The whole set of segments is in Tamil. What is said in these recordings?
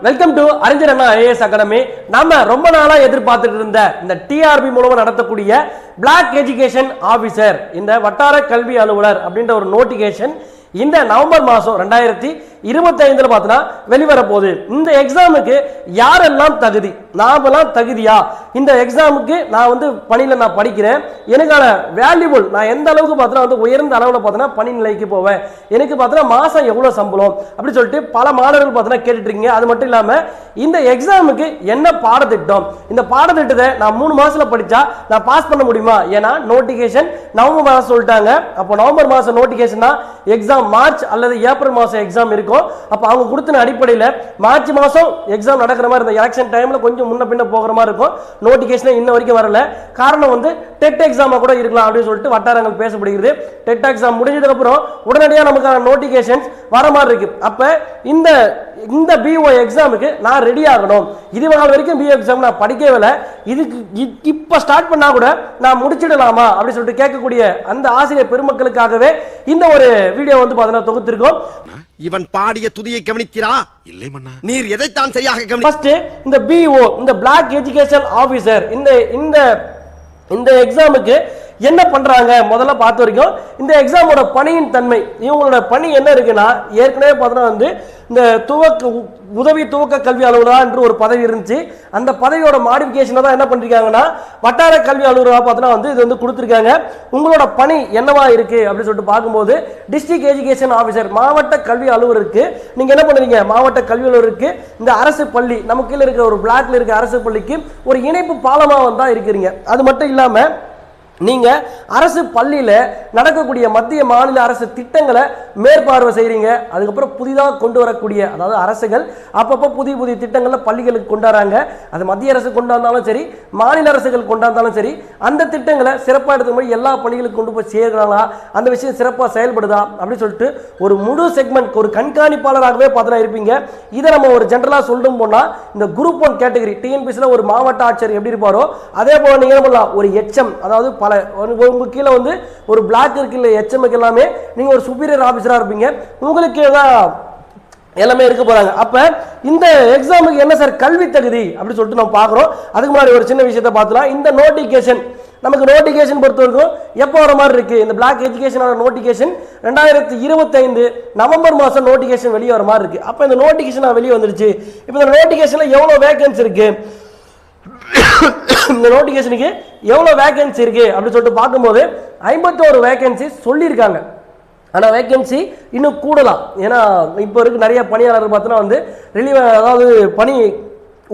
வெல்கம் டு அறிஞர் அண்ணா ஐஏஎஸ் அகாடமி. நாம ரொம்ப நாளா எதிர்பார்த்துட்டு இருந்த இந்த டிஆர்பி மூலமா நடத்தக்கூடிய பிளாக் எஜுகேஷன் ஆபீசர், இந்த வட்டார கல்வி அலுவலர் அப்படின்ற ஒரு நோட்டிபிகேஷன் இந்த நவம்பர் மாதம் 2025 பார்த்தீங்கன்னா வெளிவர போகுது. இந்த எக்ஸாமுக்கு யாரெல்லாம் தகுதி, நாமெல்லாம் தகுதியா? இந்த எக்ஸாமுக்கு நான் வந்து பணியில் நான் படிக்கிறேன், எனக்கான வேல்யூபிள் நான் எந்த அளவுக்கு பார்த்தீங்கன்னா வந்து உயர்ந்த அளவில் பார்த்தீங்கன்னா பணி நிலைக்கு போவேன், எனக்கு பார்த்தீங்கன்னா மாதம் எவ்வளோ சம்பளம் அப்படின்னு சொல்லிட்டு பல மாணவர்கள் பார்த்தீங்கன்னா கேட்டுட்டு இருக்கீங்க. அது மட்டும் இல்லாமல் இந்த எக்ஸாமுக்கு என்ன பாடத்திட்டம், இந்த பாடத்திட்டத்தை நான் 3 மாதத்தில் படித்தா நான் பாஸ் பண்ண முடியுமா? ஏன்னா நோட்டிஃபிகேஷன் நவம்பர் மாதம் சொல்லிட்டாங்க. அப்போ நவம்பர் மாதம் நோட்டிஃபிகேஷன்னா எக்ஸாம் மார்ச் அல்லது ஏப்ரல் மாதம் எக்ஸாம் இருக்கும். அப்ப அவங்க கொடுத்த அடிப்படையில் மார்ச் மாதம் எக்ஸாம் நடக்கிற மாதிரி இருந்த எலெக்ஷன் டைம்ல கொஞ்சம் முன்ன பின்ன போகிற மாதிரி இருக்கும். நோட்டிஃபிகேஷன் இன்ன வரைக்கும் வரல. காரணம் வந்து டெட் எக்ஸாமா கூட இருக்கலாம் அப்படின்னு சொல்லிட்டு வட்டாரங்கள் பேசப்படுகிறது. டெட் எக்ஸாம் முடிஞ்சதுக்கு அப்புறம் உடனடியாக நமக்கான நோட்டிஃபிகேஷன்ஸ் வர மாதிரி இருக்கு. அப்ப இந்த பிஓ எக்ஸாமுக்கு நான் ரெடி ஆகணும். இது வரைக்கும் பிஓ எக்ஸாம் நான் படிக்கவே இல்லை, இதுக்கு இப்ப ஸ்டார்ட் பண்ணா கூட நான் முடிச்சிடலாமா அப்படின்னு சொல்லிட்டு கேட்கக்கூடிய அந்த ஆசிரியர் பெருமக்களுக்காகவே இந்த ஒரு வீடியோ வந்து பார்த்தீங்கன்னா தொகுத்திருக்கோம். இவன் பாடிய துதியை கவனிக்கிறா? இல்லை மன்னா, நீர் எதைத்தான் சரியாக கவனி. ஃபர்ஸ்ட் இந்த பிஓ, இந்த பிளாக் எஜுகேஷன் ஆபீசர், இந்த எக்ஸாமுக்கு என்ன பண்றாங்க முதல்ல பார்த்த வரைக்கும். இந்த எக்ஸாமோட பணியின் தன்மை, இவங்களோட பணி என்ன இருக்குன்னா, ஏற்கனவே பார்த்தோன்னா வந்து இந்த உதவி துவக்க கல்வி அலுவலரா என்று ஒரு பதவி இருந்துச்சு. அந்த பதவியோட மாடிஃபிகேஷனை தான் என்ன பண்ணிருக்காங்கன்னா வட்டார கல்வி அலுவலராக பார்த்தோன்னா வந்து இது வந்து கொடுத்துருக்காங்க. உங்களோட பணி என்னவா இருக்கு அப்படின்னு சொல்லிட்டு பார்க்கும்போது டிஸ்ட்ரிக்ட் எஜுகேஷன் ஆஃபீஸர், மாவட்ட கல்வி அலுவலருக்கு நீங்க என்ன பண்ணுவீங்க, மாவட்ட கல்வி அலுவலருக்கு இந்த அரசு பள்ளி, நமக்கு கீழே இருக்கிற ஒரு பிளாக்ல இருக்க அரசு பள்ளிக்கு ஒரு இணைப்பு பாலமா வந்தா இருக்கிறீங்க. அது மட்டும் இல்லாம நீங்க அரசு பள்ளியில நடக்கக்கூடிய மத்திய மாநில அரசு திட்டங்களை மேற்பார்வை செய்றீங்க. அதுக்கப்புறம் புதிதாக கொண்டு வரக்கூடிய, அதாவது அரசுகள் அப்பப்போ புதிய புதிய திட்டங்களை பள்ளிகளுக்கு கொண்டாடுறாங்க. அது மத்திய அரசு கொண்டாந்தாலும் சரி, மாநில அரசுகள் கொண்டாந்தாலும் சரி, அந்த திட்டங்களை சிறப்பாக எடுத்து போய் எல்லா பள்ளிகளுக்கு கொண்டு போய் சேர்க்கிறாங்களா, அந்த விஷயம் சிறப்பாக செயல்படுதா அப்படின்னு சொல்லிட்டு ஒரு முழு செக்மெண்ட், ஒரு கண்காணிப்பாளராகவே பார்த்தா இருப்பீங்க. இதை நம்ம ஒரு ஜென்ரலா சொல்லணும் போனா இந்த குரூப் 1 கேட்டகரி டிஎன்பிசியில் ஒரு மாவட்ட ஆட்சியர் எப்படி இருப்பாரோ அதே போல நீங்க என்ன பண்ணலாம், ஒரு எச்எம், அதாவது உங்க கீழே வந்து ஒரு பிளாக் இருக்கு இல்ல, எச்எம்க்கு எல்லாமே நீங்க ஒரு சுப்பீரியர் ஆபீசரா இருப்பீங்க. உங்களுக்கு எல்லாமே இருக்க போறாங்க. அப்ப இந்த எக்ஸாமுக்கு என்ன சார் கல்வி தகுதி அப்படி சொல்லிட்டு நம்ம பாக்குறோம். அதுக்கு முன்னாடி ஒரு சின்ன விஷயத்தை பார்த்துலாம். இந்த நோட்டிபிகேஷன், நமக்கு நோட்டிபிகேஷன் பொறுத்த வரைக்கும் எப்போ வர மாதிரி இருக்கு, இந்த பிளாக் எஜுகேஷனோட நோட்டிபிகேஷன் 2025 நவம்பர் மாதம் நோட்டிபிகேஷன் வெளியே வர மாதிரி இருக்கு. அப்ப இந்த நோட்டிபிகேஷன் வெளியே வந்துருச்சு. இப்போ இந்த நோட்டிபிகேஷன்ல எவ்வளவு வேகன்சி இருக்கு, இந்த நோட்டிபிகேஷனுக்கு எவ்வளவு வேகன்சி இருக்கு அப்படின்னு சொல்லிட்டு பார்க்கும்போது 51 வேகன்சி சொல்லியிருக்காங்க. ஆனால் வேகன்சி இன்னும் கூடலாம். ஏன்னா இப்போ இருக்கு நிறைய பணியாளர்கள் பார்த்தோன்னா வந்து ரிலீவ், அதாவது பணி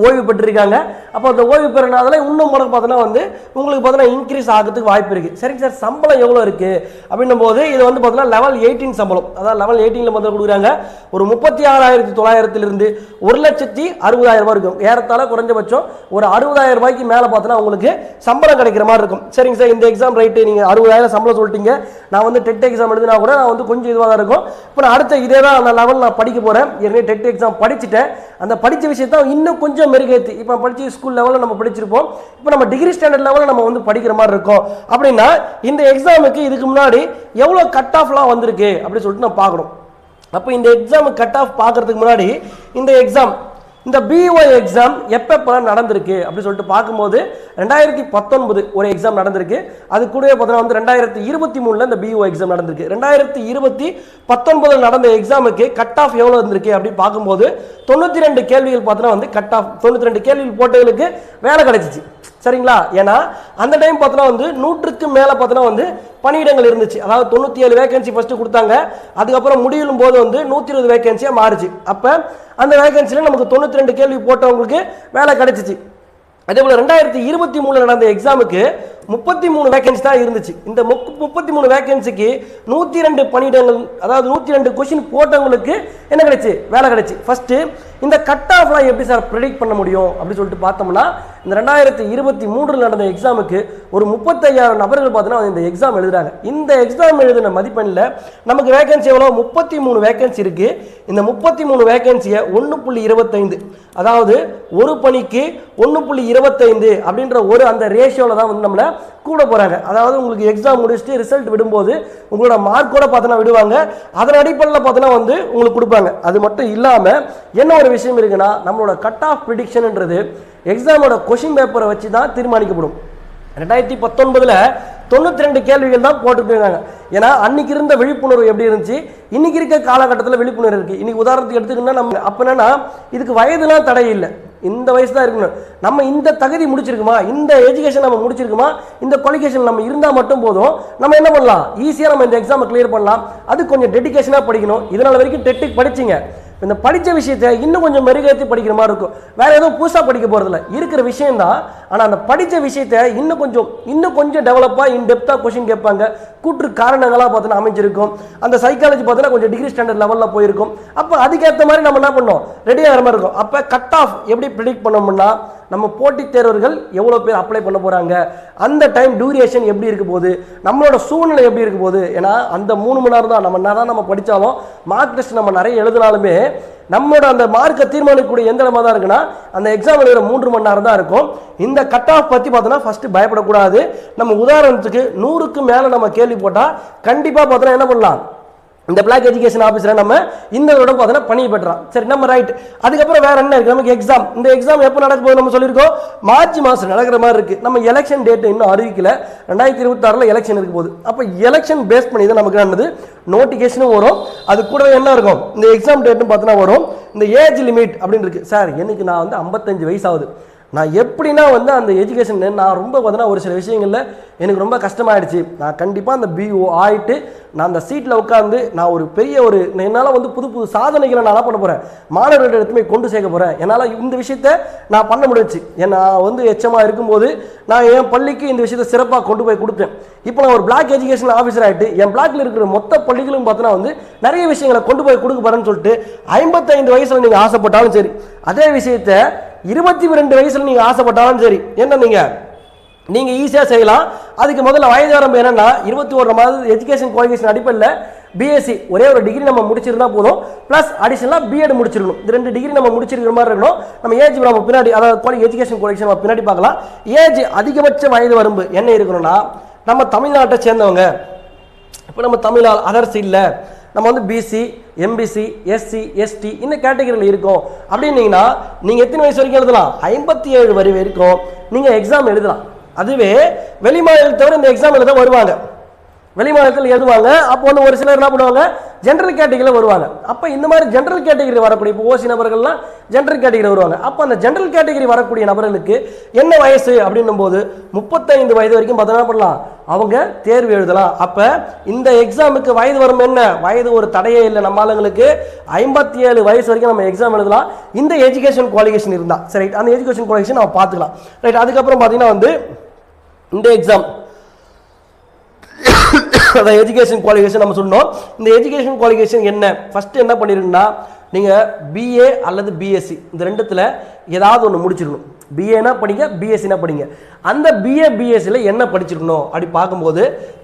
ஓய்வு பெற்றிருக்காங்க. அப்போ அந்த ஓய்வு பெறனால இன்னும் முறை பார்த்தோன்னா வந்து உங்களுக்கு பார்த்தோன்னா இன்க்ரீஸ் ஆகிறதுக்கு வாய்ப்பு இருக்குது. சரிங்க சார், சம்பளம் எவ்வளோ இருக்குது அப்படின்னும் போது இது வந்து பார்த்தோன்னா லெவல் 18 சம்பளம், அதாவது லெவல் 18 வந்து கொடுக்குறாங்க. ஒரு 36,900 1,60,60,000 ரூபாய் இருக்கும். ஏறத்தாழ குறைஞ்சபட்சம் ஒரு 60,000 ரூபாய்க்கு மேலே பார்த்தோன்னா உங்களுக்கு சம்பளம் கிடைக்கிற மாதிரி இருக்கும். சரிங்க சார், இந்த எக்ஸாம் ரைட்டு, நீங்கள் 60,000 சம்பளம் சொல்லிட்டீங்க. நான் வந்து டெட் எக்ஸாம் எழுதினா கூட நான் வந்து கொஞ்சம் இதுவாக தான் இருக்கும். இப்போ நான் அடுத்த இதே தான் அந்த லெவல் நான் படிக்க போகிறேன். ஏற்கனவே டெட் எக்ஸாம் படிச்சுட்டேன். அந்த படித்த விஷயத்த இன்னும் கொஞ்சம் மெருகேற்றி, இப்போ படிச்சு ஸ்கூல் லெவலில் நம்ம படிச்சிருப்போம், இப்போ நம்ம டிகிரி ஸ்டாண்டர்ட் லெவலில் நம்ம வந்து படிக்கிற மாதிரி இருக்கும். அப்படின்னா இந்த எக்ஸாமுக்கு இதுக்கு முன்னாடி எவ்வளோ கட் ஆஃப்லாம் வந்திருக்கு அப்படின்னு சொல்லிட்டு நம்ம பார்க்கணும். அப்போ இந்த எக்ஸாமுக்கு கட் ஆஃப் பார்க்கறதுக்கு முன்னாடி இந்த எக்ஸாம், இந்த பிஓ எக்ஸாம் எப்பப்பெல்லாம் நடந்திருக்கு அப்படின்னு சொல்லிட்டு பார்க்கும்போது 2019 ஒரு எக்ஸாம் நடந்திருக்கு. அது கூடவே பார்த்தோன்னா வந்து 2023 இந்த பிஓ எக்ஸாம் நடந்திருக்கு. 2019 நடந்த எக்ஸாமுக்கு கட் ஆஃப் எவ்வளோ இருந்திருக்கு அப்படின்னு பார்க்கும்போது 92 கேள்விகள் பார்த்தோன்னா வந்து கட் ஆஃப் 92 கேள்விகள் போட்டவங்களுக்கு வேலை கிடைச்சிச்சு. சரிங்களா, ஏன்னா அந்த டைம் பார்த்தோன்னா வந்து 100க்கு மேலே பார்த்தோன்னா வந்து பணியிடங்கள் இருந்துச்சு. அதாவது 97 வேகன்சி ஃபர்ஸ்ட் கொடுத்தாங்க. அதுக்கப்புறம் முடியும் போது வந்து 120 வேகன்சியா மாறுச்சு. அப்ப அந்த வேகன்சில நமக்கு 92 கேள்வி போட்டவங்களுக்கு வேலை கிடைச்சிச்சு. அதே போல 2023 நடந்த எக்ஸாமுக்கு 33 வேகன்சி தான் இருந்துச்சு. இந்த 33 வேகன்சிக்கு 102 பணியிடங்கள், அதாவது 102 கொஸ்டின் போட்டவங்களுக்கு என்ன கிடைச்சு, வேலை கிடைச்சு. ஃபர்ஸ்ட் இந்த கட் ஆஃப்லாம் எப்படி சார் ப்ரெடிக்ட் பண்ண முடியும் அப்படின்னு சொல்லிட்டு பார்த்தோம்னா, இந்த 2023 நடந்த எக்ஸாமுக்கு ஒரு 35,000 நபர்கள் பார்த்தோன்னா இந்த எக்ஸாம் எழுதுறாங்க. இந்த எக்ஸாம் எழுதின மதிப்பெண்ணில் நமக்கு வேகன்சி எவ்வளோ, 33 வேகன்சி இருக்கு. இந்த 33 வேகன்சியை 1.25, அதாவது ஒரு பணிக்கு 1.25 அப்படின்ற ஒரு அந்த ரேஷியோவில் தான் வந்து நம்மள கூட போகிறாங்க. அதாவது உங்களுக்கு எக்ஸாம் முடிச்சுட்டு ரிசல்ட் விடும்போது உங்களோட மார்க்கோட பார்த்தோன்னா விடுவாங்க. அதன் அடிப்படையில் பார்த்தோன்னா வந்து உங்களுக்கு கொடுப்பாங்க. அது மட்டும் இல்லாமல் என்ன ஒரு விஷயம் இருக்குன்னா, நம்மளோட கட் ஆஃப் ப்ரிடிக்ஷன்ன்றது எக்ஸாமோட கொஷின் பேப்பரை வச்சு தான் தீர்மானிக்கப்படும். 2019 92 கேள்விகள் தான் போட்டுருக்காங்க. ஏன்னா அன்னைக்கு இருந்த விழிப்புணர்வு எப்படி இருந்துச்சு, இன்னைக்கு இருக்க காலகட்டத்தில் விழிப்புணர்வு இருக்கு. இன்னைக்கு உதாரணத்துக்கு எடுத்துக்கிட்டா நம்ம அப்ப என்னன்னா இதுக்கு வயதுலாம் தடை இல்லை, இந்த வயசு தான் இருக்கணும். நம்ம இந்த தகுதி முடிச்சிருக்குமா, இந்த எஜுகேஷன் நம்ம முடிச்சிருக்குமா, இந்த குவாலிஃபிகேஷன் நம்ம இருந்தால் மட்டும் போதும். நம்ம என்ன பண்ணலாம், ஈஸியாக நம்ம இந்த எக்ஸாமை கிளியர் பண்ணலாம். அது கொஞ்சம் டெடிகேஷனாக படிக்கணும். இதனால் வரைக்கும் டெட்டுக்கு படிச்சிங்க, இந்த படித்த விஷயத்தை இன்னும் கொஞ்சம் மெருகேற்றி படிக்கிற மாதிரி இருக்கும். வேற எதுவும் புதுசாக படிக்க போகிறதில்ல, இருக்கிற விஷயம் தான். ஆனால் அந்த படித்த விஷயத்தை இன்னும் கொஞ்சம் டெவலப்பாக இன்டெப்த்தாக கொஸ்டின் கேட்பாங்க. கூற்று காரணங்களாக பார்த்தோன்னா அமைஞ்சிருக்கும். அந்த சைக்காலஜி பார்த்தோன்னா கொஞ்சம் டிகிரி ஸ்டாண்டர்ட் லெவலில் போயிருக்கும். அப்போ அதுக்கேற்ற மாதிரி நம்ம என்ன பண்ணோம், ரெடியாக ஆகிற மாதிரி இருக்கும். அப்போ கட் ஆஃப் எப்படி ப்ரிடிக்ட் பண்ணோம்னா, நம்ம போட்டித் தேர்வர்கள் எவ்வளோ பேர் அப்ளை பண்ண போகிறாங்க, அந்த டைம் டியூரேஷன் எப்படி இருக்க போகுது, நம்மளோட சூழ்நிலை எப்படி இருக்க போகுது. ஏன்னா அந்த 3 மணி நேரம் தான் நம்ம படித்தாலும் மார்க் டெஸ்ட் நம்ம நிறைய எழுதினாலுமே நம்மளோட அந்த மார்க்கை தீர்மானிக்கக்கூடிய எந்த இடமா தான் இருக்குன்னா அந்த எக்ஸாம் எழுதுகிற 3 மணி நேரம் தான் இருக்கும். இந்த கட் ஆஃப் பற்றி பார்த்தோன்னா ஃபஸ்ட்டு பயப்படக்கூடாது. நம்ம உதாரணத்துக்கு 100க்கு மேலே நம்ம கேள்வி போட்டால் கண்டிப்பாக பார்த்தோன்னா என்ன பண்ணலாம், இந்த பிளாக் எஜுகேஷன் ஆஃபீஸரை நம்ம இந்த வருடம் பார்த்தோன்னா பணி பெற்றோம். சரி, நம்ம ரைட். அதுக்கப்புறம் வேற என்ன இருக்கு, நமக்கு எக்ஸாம். இந்த எக்ஸாம் எப்போ நடக்க போகுது நம்ம சொல்லியிருக்கோம், மார்ச் மாதம் நடக்கிற மாதிரி இருக்கு. நம்ம எலெக்ஷன் டேட் இன்னும் அறிவிக்கல, 2026 எலெக்ஷன் இருக்க போகுது. அப்போ எலெக்ஷன் பேஸ் பண்ணி தான் நமக்கு என்னது நோட்டிஃபிகேஷனும் வரும். அது கூடவே என்ன இருக்கும், இந்த எக்ஸாம் டேட்னு பார்த்தோன்னா வரும். இந்த ஏஜ் லிமிட் அப்படின்னு இருக்கு. சார் எனக்கு நான் வந்து 55 வயசு ஆகுது, நான் எப்படின்னா வந்து அந்த எஜுகேஷன் நான் ரொம்ப பார்த்தீங்கன்னா ஒரு சில விஷயங்களில் எனக்கு ரொம்ப கஷ்டமாயிடுச்சு. நான் கண்டிப்பாக அந்த பிஓ ஆகிட்டு நான் அந்த சீட்டில் உட்காந்து நான் ஒரு பெரிய என்னால் வந்து புது புது சாதனைகளை நான் பண்ண போகிறேன், மாணவர்கள் எடுத்துமே கொண்டு சேர்க்க போகிறேன். என்னால் இந்த விஷயத்தை நான் பண்ண முடிஞ்சிச்சு. நான் வந்து எச்சமாக இருக்கும்போது நான் என் பள்ளிக்கு இந்த விஷயத்தை சிறப்பாக கொண்டு போய் கொடுத்தேன். இப்போ நான் ஒரு பிளாக் எஜுகேஷன் ஆஃபீஸர் ஆகிட்டு என் பிளாக்ல இருக்கிற மொத்த பள்ளிகளும் பார்த்தோன்னா வந்து நிறைய விஷயங்களை கொண்டு போய் கொடுக்க போகிறேன்னு சொல்லிட்டு 55 வயசில் நீங்கள் ஆசைப்பட்டாலும் சரி, அதே விஷயத்தை 22 வயசுல நீங்க ஆசைப்பட்டாலும் சரி, என்ன நீங்க ஈஸியா செய்யலாம். அதுக்கு முதல்ல வயது வரம்பு என்னன்னா 21 மாதம் எஜுகேஷன் குவாலிஃபிகேஷன் அடிப்படையில் பிஎஸ்சி ஒரே ஒரு டிகிரி நம்ம முடிச்சிருந்தா போதும், பிளஸ் அடிஷனலா பிஎட் முடிச்சிருக்கணும். இந்த 2 டிகிரி நம்ம முடிச்சிருக்கிற மாதிரி இருக்கணும். நம்ம ஏஜ் நம்ம பின்னாடி, அதாவது எஜுகேஷன் குவாலிஃபிகேஷன் நம்ம பின்னாடி பார்க்கலாம். ஏஜ் அதிகபட்ச வயது வரம்பு என்ன இருக்கணும்னா, நம்ம தமிழ்நாட்டை சேர்ந்தவங்க, இப்போ நம்ம தமிழ் அதர்ஸ் இல்லை, நம்ம வந்து பிசி, எம்பிசி, எஸ்சி, எஸ்டி இந்த கேட்டகரியில் இருக்கோம் அப்படின்னீங்கன்னா நீங்கள் எத்தனை வயசு வரைக்கும் எழுதலாம், 57 வரைக்கும் நீங்கள் எக்ஸாம் எழுதலாம். அதுவே வெளி மாநிலத்தவர் இந்த எக்ஸாம் எழுத வருவாங்க, வெளி மாநிலத்தில் எழுதுவாங்க. அப்போ வந்து ஒரு சிலர் என்ன பண்ணுவாங்க, ஜென்ரல் கேட்டகரியில் வருவாங்க. அப்போ இந்த மாதிரி ஜென்ரல் கேட்டகரி வரக்கூடிய இப்போ ஓசி நபர்கள்லாம் ஜென்ரல் கேட்டகரி வருவாங்க. அப்போ அந்த ஜென்ரல் கேட்டகரி வரக்கூடிய நபர்களுக்கு என்ன வயசு அப்படின்னும் போது 35 வயது வரைக்கும் பார்த்தோன்னா பண்ணலாம், அவங்க தேர்வு எழுதலாம். அப்போ இந்த எக்ஸாமுக்கு வயது வரும் என்ன, வயது ஒரு தடையே இல்லை. நம்ம ஆளுங்களுக்கு 57 வயசு வரைக்கும் நம்ம எக்ஸாம் எழுதலாம், இந்த எஜுகேஷன் குவாலிஃபிகேஷன் இருந்தால். சரி, அந்த எஜுகேஷன் குவாலிஃபிகேஷன் நம்ம பார்த்துக்கலாம். ரைட். அதுக்கப்புறம் பார்த்தீங்கன்னா வந்து இந்த எக்ஸாம் எஜுகேஷன் குவாலிஃபிகேஷன் நம்ம சொன்னோம். இந்த எஜுகேஷன் குவாலிஃபிகேஷன் என்ன, ஃபர்ஸ்ட் என்ன பண்ணிருக்குன்னா, நீங்க பிஏ அல்லது பிஎஸ்சி இந்த ரெண்டுத்துல ஏதாவது ஒன்று முடிச்சிருக்கணும். பிஏனா படிங்க, பிஎஸ்சினா படிங்க. அந்த பிஏ பிஎஸ்சியில் என்ன படிச்சிருக்கணும் அப்படி பார்க்கும்போது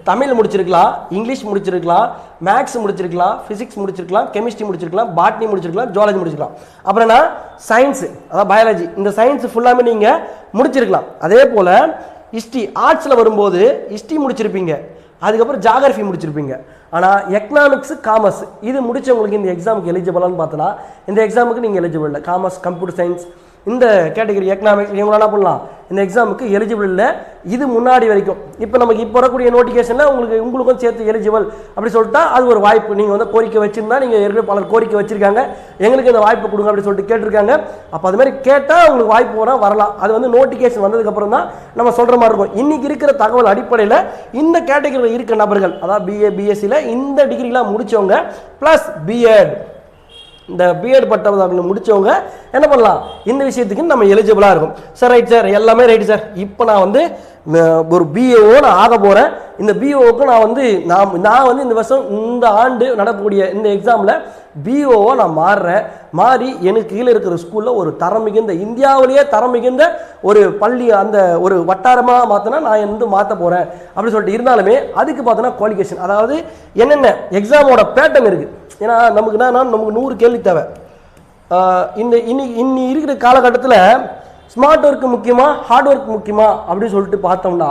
தமிழ் முடிச்சிருக்கலாம், இங்கிலீஷ் முடிச்சிருக்கலாம், மேக்ஸ் முடிச்சிருக்கலாம், ஃபிசிக்ஸ் முடிச்சிருக்கலாம், கெமிஸ்ட்ரி முடிச்சிருக்கலாம், பாட்னி முடிச்சிருக்கலாம், ஜுவாலஜி முடிச்சிருக்கலாம். அப்புறம்னா சயின்ஸ், அதாவது பயாலஜி, இந்த சயின்ஸ் ஃபுல்லாமே நீங்கள் முடிச்சிருக்கலாம். அதே போல் ஹிஸ்ட்ரி ஆர்ட்ஸில் வரும்போது ஹிஸ்ட்ரி முடிச்சிருப்பீங்க, அதுக்கப்புறம் ஜாகிரஃபி முடிச்சிருப்பீங்க. ஆனால் எக்கனாமிக்ஸ், காமர்ஸ் இது முடிச்சவங்களுக்கு இந்த எக்ஸாமுக்கு எலிஜிபிளான்னு பார்த்தோன்னா இந்த எக்ஸாமுக்கு நீங்கள் எலிஜிபிள் இல்லை. காமர்ஸ், கம்ப்யூட்டர் சயின்ஸ் இந்த கேட்டகரி, எக்கனாமிக்ஸ் இவங்க என்ன பண்ணலாம், இந்த எக்ஸாமுக்கு எலிஜிபிள் இல்லை. இது முன்னாடி வரைக்கும். இப்போ நமக்கு இப்போ வரக்கூடிய நோட்டிஃபிகேஷனில் உங்களுக்கும் சேர்த்து எலிஜிபிள் அப்படி சொல்லிட்டா அது ஒரு வாய்ப்பு. நீங்கள் வந்து கோரிக்கை வச்சிருந்தா, நீங்கள் ஏற்கனவே பலர் கோரிக்கை வச்சிருக்காங்க, எங்களுக்கு இந்த வாய்ப்பு கொடுங்க அப்படி சொல்லிட்டு கேட்டிருக்காங்க. அப்போ அது மாதிரி கேட்டால் உங்களுக்கு வாய்ப்பு வரலாம். அது வந்து நோட்டிஃபிகேஷன் வந்ததுக்கப்புறம் தான் நம்ம சொல்கிற மாதிரி இருக்கும். இன்னைக்கு இருக்கிற தகவல் அடிப்படையில் இந்த கேட்டகரியில் இருக்க நபர்கள், அதாவது பிஏ பிஎஸ்சியில் இந்த டிகிரிலாம் முடித்தவங்க ப்ளஸ் பிஎட், இந்த பிஎட் பட்டதாரிகள் முடிச்சவங்க என்ன பண்ணலாம், இந்த விஷயத்துக்கு நம்ம எலிஜிபிளாக இருக்கும். சார் ரைட் சார், எல்லாமே ரைட்டு சார். இப்போ நான் வந்து ஒரு பிஏஓ நான் ஆக போகிறேன். இந்த பிஓவுக்கு நான் வந்து இந்த வருஷம் இந்த ஆண்டு நடக்கக்கூடிய இந்த எக்ஸாமில் பிஓஓ நான் மாறி எனக்கு கீழே இருக்கிற ஸ்கூலில் ஒரு தரம் மிகுந்த, இந்தியாவிலேயே தரம் மிகுந்த ஒரு பள்ளி, அந்த ஒரு வட்டாரமாக மாற்றினா நான் வந்து மாற்ற போகிறேன் அப்படின்னு சொல்லிட்டு இருந்தாலுமே அதுக்கு பார்த்தோன்னா குவாலிஃபிகேஷன், அதாவது என்னென்ன எக்ஸாமோட பேட்டர்ன் இருக்குது. ஏன்னா நமக்கு நமக்கு 100 கேள்வி தேவை. இன்னி இருக்கிற காலகட்டத்தில் ஸ்மார்ட் ஒர்க் முக்கியமா, ஹார்ட் ஒர்க் முக்கியமா அப்படின்னு சொல்லிட்டு பார்த்தோம்னா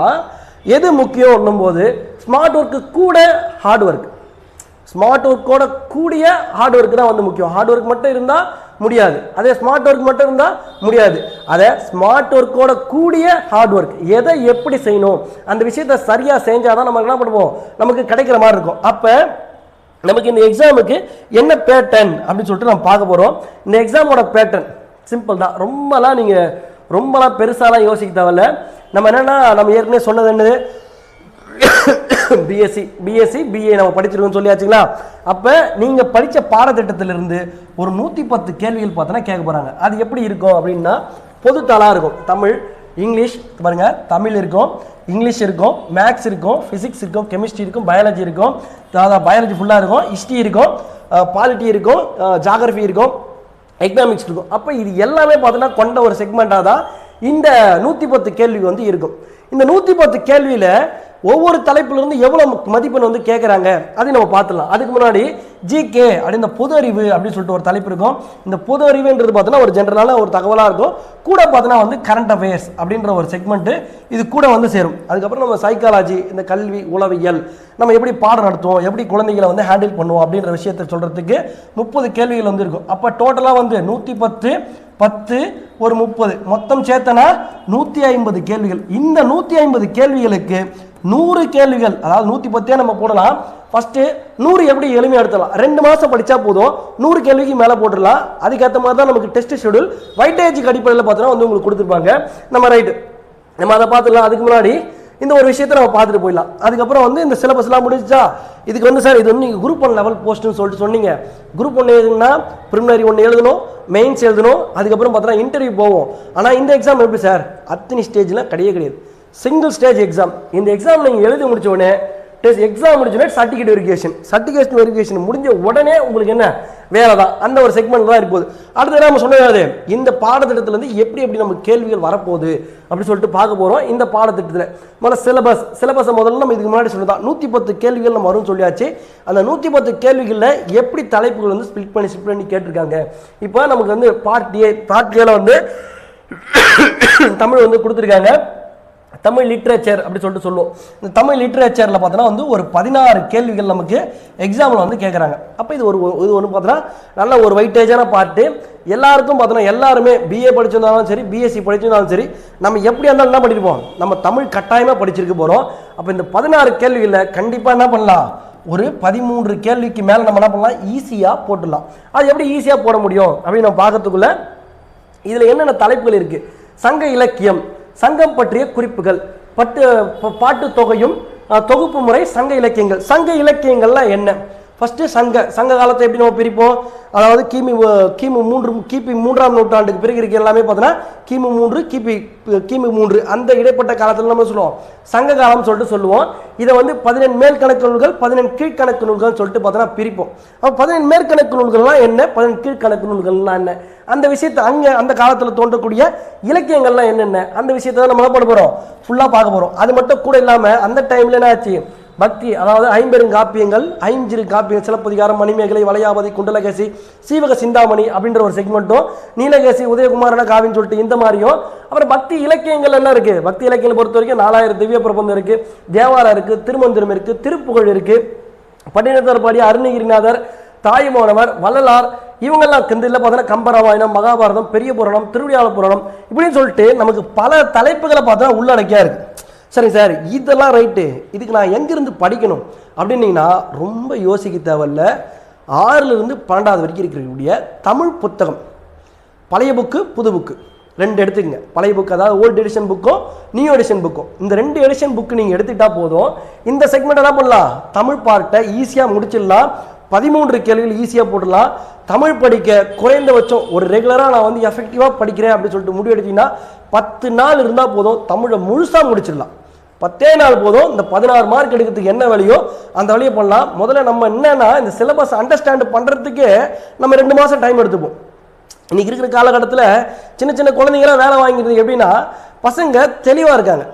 எது முக்கியம் போது ஸ்மார்ட் ஒர்க்கு கூட ஹார்ட் ஒர்க், ஸ்மார்ட் ஒர்க்கோட கூடிய ஹார்ட் ஒர்க் தான் வந்து முக்கியம். ஹார்ட் ஒர்க் மட்டும் இருந்தால் முடியாது, அதே ஸ்மார்ட் ஒர்க் மட்டும் இருந்தால் முடியாது. அதே ஸ்மார்ட் ஒர்க்கோட கூடிய ஹார்ட் ஒர்க், எதை எப்படி செய்யணும் அந்த விஷயத்தை சரியாக செஞ்சாதான் நமக்கு என்ன பண்ணுவோம், நமக்கு கிடைக்கிற மாதிரி இருக்கும். அப்போ நமக்கு இந்த எக்ஸாமுக்கு என்ன பேட்டர்ன் அப்படின்னு சொல்லிட்டு நம்ம பார்க்க போகிறோம். இந்த எக்ஸாமோட பேட்டர்ன் சிம்பிள் தான், ரொம்பலாம் பெருசாலாம் யோசிக்க தேவையில்ல. நம்ம என்னென்னா நம்ம ஏற்கனவே சொன்னது என்னது, பிஎஸ்சி பிஏ நம்ம படிச்சிருக்கோம்னு சொல்லியாச்சுங்களா. அப்போ நீங்கள் படித்த பாடத்திட்டத்திலிருந்து ஒரு 110 கேள்விகள் பார்த்தோன்னா கேட்க போகிறாங்க. அது எப்படி இருக்கும் அப்படின்னா பொதுத்தாளாக இருக்கும். தமிழ், இங்கிலீஷ் பாருங்க, தமிழ் இருக்கும், இங்கிலீஷ் இருக்கும், மேக்ஸ் இருக்கும், ஃபிசிக்ஸ் இருக்கும், கெமிஸ்ட்ரி இருக்கும், பயாலஜி இருக்கும், பயாலஜி ஃபுல்லாக இருக்கும், ஹிஸ்ட்ரி இருக்கும், பாலிட்டி இருக்கும், ஜாகிரஃபி இருக்கும், எக்கனாமிக்ஸ் இருக்கும். அப்போ இது எல்லாமே பார்த்தோன்னா கொண்ட ஒரு செக்மெண்ட்டாக தான் இந்த 110 கேள்வி வந்து இருக்கும். இந்த 110 கேள்வியில் ஒவ்வொரு தலைப்பிலிருந்து எவ்வளோ மதிப்பெண் வந்து கேட்குறாங்க அதையும் நம்ம பார்த்துடலாம். அதுக்கு முன்னாடி ஜிகே அப்படி இந்த பொது அறிவு அப்படின்னு சொல்லிட்டு ஒரு தலைப்பு இருக்கும். இந்த பொது அறிவுன்றது பார்த்தோன்னா ஒரு ஜென்ரலான ஒரு தகவலாக இருக்கும். கூட பார்த்தோன்னா வந்து கரண்ட் அஃபேர்ஸ் அப்படின்ற ஒரு செக்மெண்ட்டு இது கூட வந்து சேரும். அதுக்கப்புறம் நம்ம சைக்காலஜி, இந்த கல்வி, உளவியல், நம்ம எப்படி பாடம் நடத்துவோம், எப்படி குழந்தைகளை வந்து ஹேண்டில் பண்ணுவோம் அப்படின்ற விஷயத்தை சொல்கிறதுக்கு 30 கேள்விகள் வந்து இருக்கும். அப்போ டோட்டலாக வந்து 110 10 ஒரு 30 மொத்தம் சேர்த்தனா 150 கேள்விகள். இந்த 150 கேள்விகளுக்கு 100 கேள்விகள், அதாவது 110 நம்ம போடலாம். ஃபர்ஸ்ட்டு 100 எப்படி எளிமையாக எடுத்துடலாம், 2 மாதம் படித்தா போதும், 100 கேள்விக்கு மேலே போட்டுடலாம். அதுக்கேற்ற மாதிரி தான் நமக்கு டெஸ்ட் ஷெடியூல் வைட்டேஜுக்கு அடிப்படையில் பார்த்தோன்னா வந்து உங்களுக்கு கொடுத்துருப்பாங்க. நம்ம ரைட்டு நம்ம அதை பார்த்துடலாம். அதுக்கு முன்னாடி இந்த ஒரு விஷயத்தை நம்ம பார்த்துட்டு போயிடலாம். அதுக்கப்புறம் வந்து இந்த சிலபஸ்லாம் முடிஞ்சா இதுக்கு வந்து சார் இது வந்து நீங்கள் குரூப் 1 லெவல் போஸ்ட்டுன்னு சொல்லிட்டு சொன்னீங்க. குரூப் 1 எழுதுனா ப்ரிலிமினரி 1 எழுதணும், மெயின்ஸ் எழுதணும், அதுக்கப்புறம் பார்த்தோன்னா இன்டர்வியூ போவோம். ஆனால் இந்த எக்ஸாம் எப்படி சார், அத்தனை ஸ்டேஜில் கிடையாது, சிங்கிள் ஸ்டேஜ் எக்ஸாம். இந்த எக்ஸாம் நீங்கள் எழுதி முடிச்ச உடனே எக்ஸாம் முடிச்சோடனே சர்டிஃபிகேட் வெரிஃபிகேஷன் முடிஞ்ச உடனே உங்களுக்கு என்ன வேலை தான், அந்த ஒரு செக்மெண்ட் தான் இருப்போது. அடுத்து நம்ம சொன்னது இந்த பாடத்திட்டத்திலேருந்து எப்படி நம்ம கேள்விகள் வரப்போகுது அப்படின்னு சொல்லிட்டு பார்க்க போகிறோம். இந்த பாடத்திட்டத்தில் முதல்ல சிலபஸை முதல்ல நம்ம இதுக்கு முன்னாடி சொல்லலாம். 110 கேள்விகள் நம்ம வரும்னு சொல்லியாச்சு. அந்த 110 கேள்விகளில் எப்படி தலைப்புகள் வந்து ஸ்பிளிட் பண்ணி கேட்டிருக்காங்க. இப்போ நமக்கு வந்து பார்ட் ஏல வந்து தமிழ் வந்து கொடுத்துருக்காங்க. தமிழ் லிட்ரேச்சர் அப்படி சொல்லிட்டு சொல்லுவோம். இந்த தமிழ் லிட்ரேச்சரில் பார்த்தோன்னா வந்து ஒரு 16 கேள்விகள் நமக்கு எக்ஸாமில் வந்து கேட்குறாங்க. அப்போ இது ஒன்று பார்த்தோன்னா நல்ல ஒரு வைட்டேஜான பார்ட்டு. எல்லாருக்கும் பார்த்தோன்னா எல்லாருமே பிஏ படிச்சிருந்தாலும் சரி, பிஎஸ்சி படிச்சிருந்தாலும் சரி, நம்ம எப்படியா இருந்தாலும் என்ன பண்ணியிருப்போம், நம்ம தமிழ் கட்டாயமாக படிச்சிருக்க போகிறோம். அப்போ இந்த 16 கேள்விகளில் கண்டிப்பாக என்ன பண்ணலாம், ஒரு 13 கேள்விக்கு மேலே நம்ம என்ன பண்ணலாம், ஈஸியாக போட்டுடலாம். அது எப்படி ஈஸியாக போட முடியும் அப்படின்னு நம்ம பார்க்கறதுக்குள்ள இதில் என்னென்ன தலைப்புகள் இருக்குது. சங்க இலக்கியம், சங்கம் பற்றிய குறிப்புகள், பாட்டு தொகையும் தொகுப்பு முறை, சங்க இலக்கியங்கள்லாம் என்ன. ஃபர்ஸ்ட் சங்க காலத்தை எப்படி நம்ம பிரிப்போம், அதாவது கிபி 3ஆம் நூற்றாண்டுக்கு பிறகு இருக்க எல்லாமே பார்த்தோன்னா கிமு 3 கிமு 3 அந்த இடைப்பட்ட காலத்தில் நம்ம சொல்லுவோம் சங்க காலம் சொல்லிட்டு சொல்லுவோம். இதை வந்து 14 மேல்கணக்கு நூல்கள், 14 கீழ்கணக்கு நூல்கள் சொல்லிட்டு பார்த்தோன்னா பிரிப்போம். அப்போ 14 மேற்கணக்கு நூல்கள்லாம் என்ன, 14 கீழ்கணக்கு நூல்கள்லாம் என்ன, அந்த விஷயத்தை அங்கே அந்த காலத்தில் தோன்றக்கூடிய இலக்கியங்கள்லாம் என்னென்ன, அந்த விஷயத்தை தான் நம்ம பண்ண போகிறோம், ஃபுல்லாக பார்க்க போகிறோம். அது மட்டும் கூட இல்லாமல் அந்த டைமில் என்ன ஆச்சு, பக்தி, அதாவது 50 காப்பியங்கள், 5 காப்பியங்கள், சிலப்பதிகாரம், மணிமேகலை, வளையாபதி, குண்டலகேசி, சீவக சிந்தாமணி அப்படின்ற ஒரு செக்மெண்ட்டும், நீலகேசி, உதயகுமாரன காவின்னு சொல்லிட்டு இந்த மாதிரியும். அப்புறம் பக்தி இலக்கியங்கள் என்ன இருக்குது, பக்தி இலக்கியங்களை பொறுத்த வரைக்கும் 4000 திவ்ய பிரபந்தம் இருக்குது, தேவாரம் இருக்குது, திருமந்திரம் இருக்குது, திருப்புகழ் இருக்குது, பட்டினத்தார் பாடிய அருணகிரிநாதர், தாயுமானவர், வள்ளலார், இவங்கெல்லாம் இதில் பார்த்தோன்னா கம்பராமாயணம், மகாபாரதம், பெரிய புராணம், திருவிளையாட புராணம் இப்படின்னு சொல்லிட்டு நமக்கு பல தலைப்புகளை பார்த்தோன்னா உள்ளடக்கியா இருக்குது. சரிங்க சார், இதெல்லாம் ரைட்டு, இதுக்கு நான் எங்கேருந்து படிக்கணும் அப்படின்னீங்கன்னா ரொம்ப யோசிக்க தேவையில்ல. 6லிருந்து 12வது வரைக்கும் இருக்கக்கூடிய தமிழ் புத்தகம், பழைய புக்கு புது புக்கு 2 எடுத்துக்கங்க. பழைய புக்கு அதாவது ஓல்டு எடிஷன் புக்கும் நியூ எடிஷன் புக்கும், இந்த 2 எடிஷன் புக்கு நீங்கள் எடுத்துக்கிட்டா போதும். இந்த செக்மெண்ட் என்ன பண்ணலாம், தமிழ் பார்ட்டை ஈஸியாக முடிச்சிடலாம். 13 கேள்விகள் ஈஸியாக போடலாம். தமிழ் படிக்க குறைந்தபட்சம் ஒரு ரெகுலராக நான் வந்து எஃபெக்டிவாக படிக்கிறேன் அப்படின்னு சொல்லிட்டு முடிவு எடுத்தீங்கன்னா 10 நாள் இருந்தால் போதும், தமிழை முழுசாக முடிச்சிடலாம். 10 நாள் போதும். இந்த 16 மார்க் எடுக்கிறதுக்கு என்ன வழியோ அந்த வழியை பண்ணலாம். முதல்ல நம்ம என்னன்னா இந்த சிலபஸ் அண்டர்ஸ்டாண்ட் பண்ணுறதுக்கு நம்ம 2 மாதம் டைம் எடுத்துப்போம். இன்னைக்கு இருக்கிற காலகட்டத்தில் சின்ன குழந்தைங்களாம் வேலை வாங்கிக்கிறது எப்படின்னா, பசங்க தெளிவாக இருக்காங்க,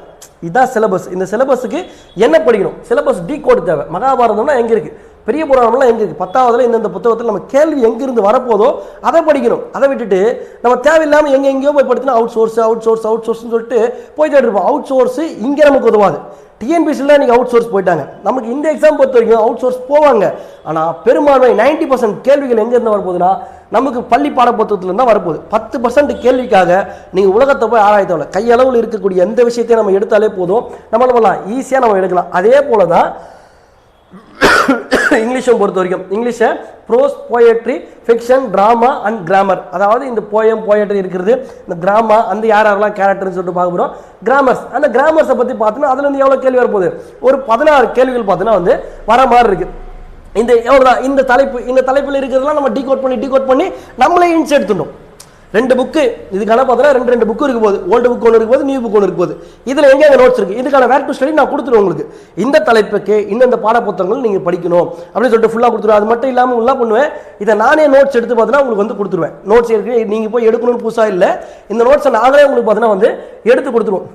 இதுதான் சிலபஸ், இந்த சிலபஸுக்கு என்ன படிக்கணும், சிலபஸ் டீ கோட் தேவை. மகாபாரதம்னா எங்கே இருக்குது, பெரிய புராணம்லாம் எங்கே இருக்குது, 10ஆவதுல இந்த புத்தகத்தில் நம்ம கேள்வி எங்கிருந்து வரப்போதோ அதை படிக்கணும். அதை விட்டுட்டு நம்ம தேவையில்லாமல் எங்கேயோ போய் படிச்சுன்னா அவுட் சோர்ஸ்னு சொல்லிட்டு போய் தேடிருப்போம். அவுட் சோர்ஸு இங்கே நமக்கு உதவாது. டிஎன்பிசியில் இன்றைக்கி அவுட் சோர்ஸ் போயிட்டாங்க. நமக்கு இந்த எக்ஸாம் பொறுத்த வரைக்கும் அவுட் சோர்ஸ் போவாங்க. ஆனால் பெரும்பான்மை 90% கேள்விகள் எங்கேருந்து வரப்போகுதுன்னா நமக்கு பள்ளி பாடப்புத்தகத்துலேருந்து தான் வரப்போகுது. 10% கேள்விக்காக நீங்கள் உலகத்தை போய் ஆராய்த்தவல கையளவில் இருக்கக்கூடிய எந்த விஷயத்தையும் நம்ம எடுத்தாலே போதும், நம்மளால பண்ணலாம், ஈஸியாக நம்ம எடுக்கலாம். அதே போல தான் இங்கிலீஷும் பொறுத்த வரைக்கும் இங்கிலீஷை prose, poetry, fiction, drama and grammar, அதாவது இந்த போயம் போயட்ரி இருக்கிறது, இந்த கிராமா அந்த யாரெல்லாம் கேரக்டர்னு சொல்லிட்டு பார்க்க போகிறோம். கிராமர்ஸ், அந்த கிராமர்ஸை பற்றி பார்த்தோன்னா அதுலேருந்து எவ்வளோ கேள்வி வரப்போகுது, ஒரு 16 கேள்விகள் பார்த்தோன்னா வந்து வர மாதிரி இருக்குது. இந்த எவ்வளோதான் இந்த தலைப்பில் இருக்கிறதெல்லாம் நம்ம டீகோட் பண்ணி நம்மளே இன்ஸ் எடுத்துட்டோம். 2 புக்கு இதுக்கான பார்த்தோன்னா 2 புக்கு இருக்க போகுது. ஓல்டு புக் ஒன்று இருக்க போது, நியூ புக் ஒன்று இருக்க போகுது. இதில் எங்கே நோட்ஸ் இருக்குது, இதுக்கான வேர் டு ஸ்டடி நான் கொடுத்துருவேன் உங்களுக்கு. இந்த தலைப்புக்கு இந்த பாட புத்தகங்கள் நீங்கள் படிக்கணும் அப்படின்னு சொல்லிட்டு ஃபுல்லாக கொடுத்துருவேன். அது மட்டும் இல்லாமல் ஃபுல்லாக பண்ணுவேன். இதை நானே நோட்ஸ் எடுத்து பார்த்தீங்கன்னா உங்களுக்கு வந்து கொடுத்துருவேன். நோட்ஸ் எடுத்து நீங்கள் போய் எடுக்கணும்னு புதுசாக இல்லை, இந்த நோட்ஸை நாங்களே உங்களுக்கு பார்த்தீங்கன்னா வந்து எடுத்து கொடுத்துருவோம்.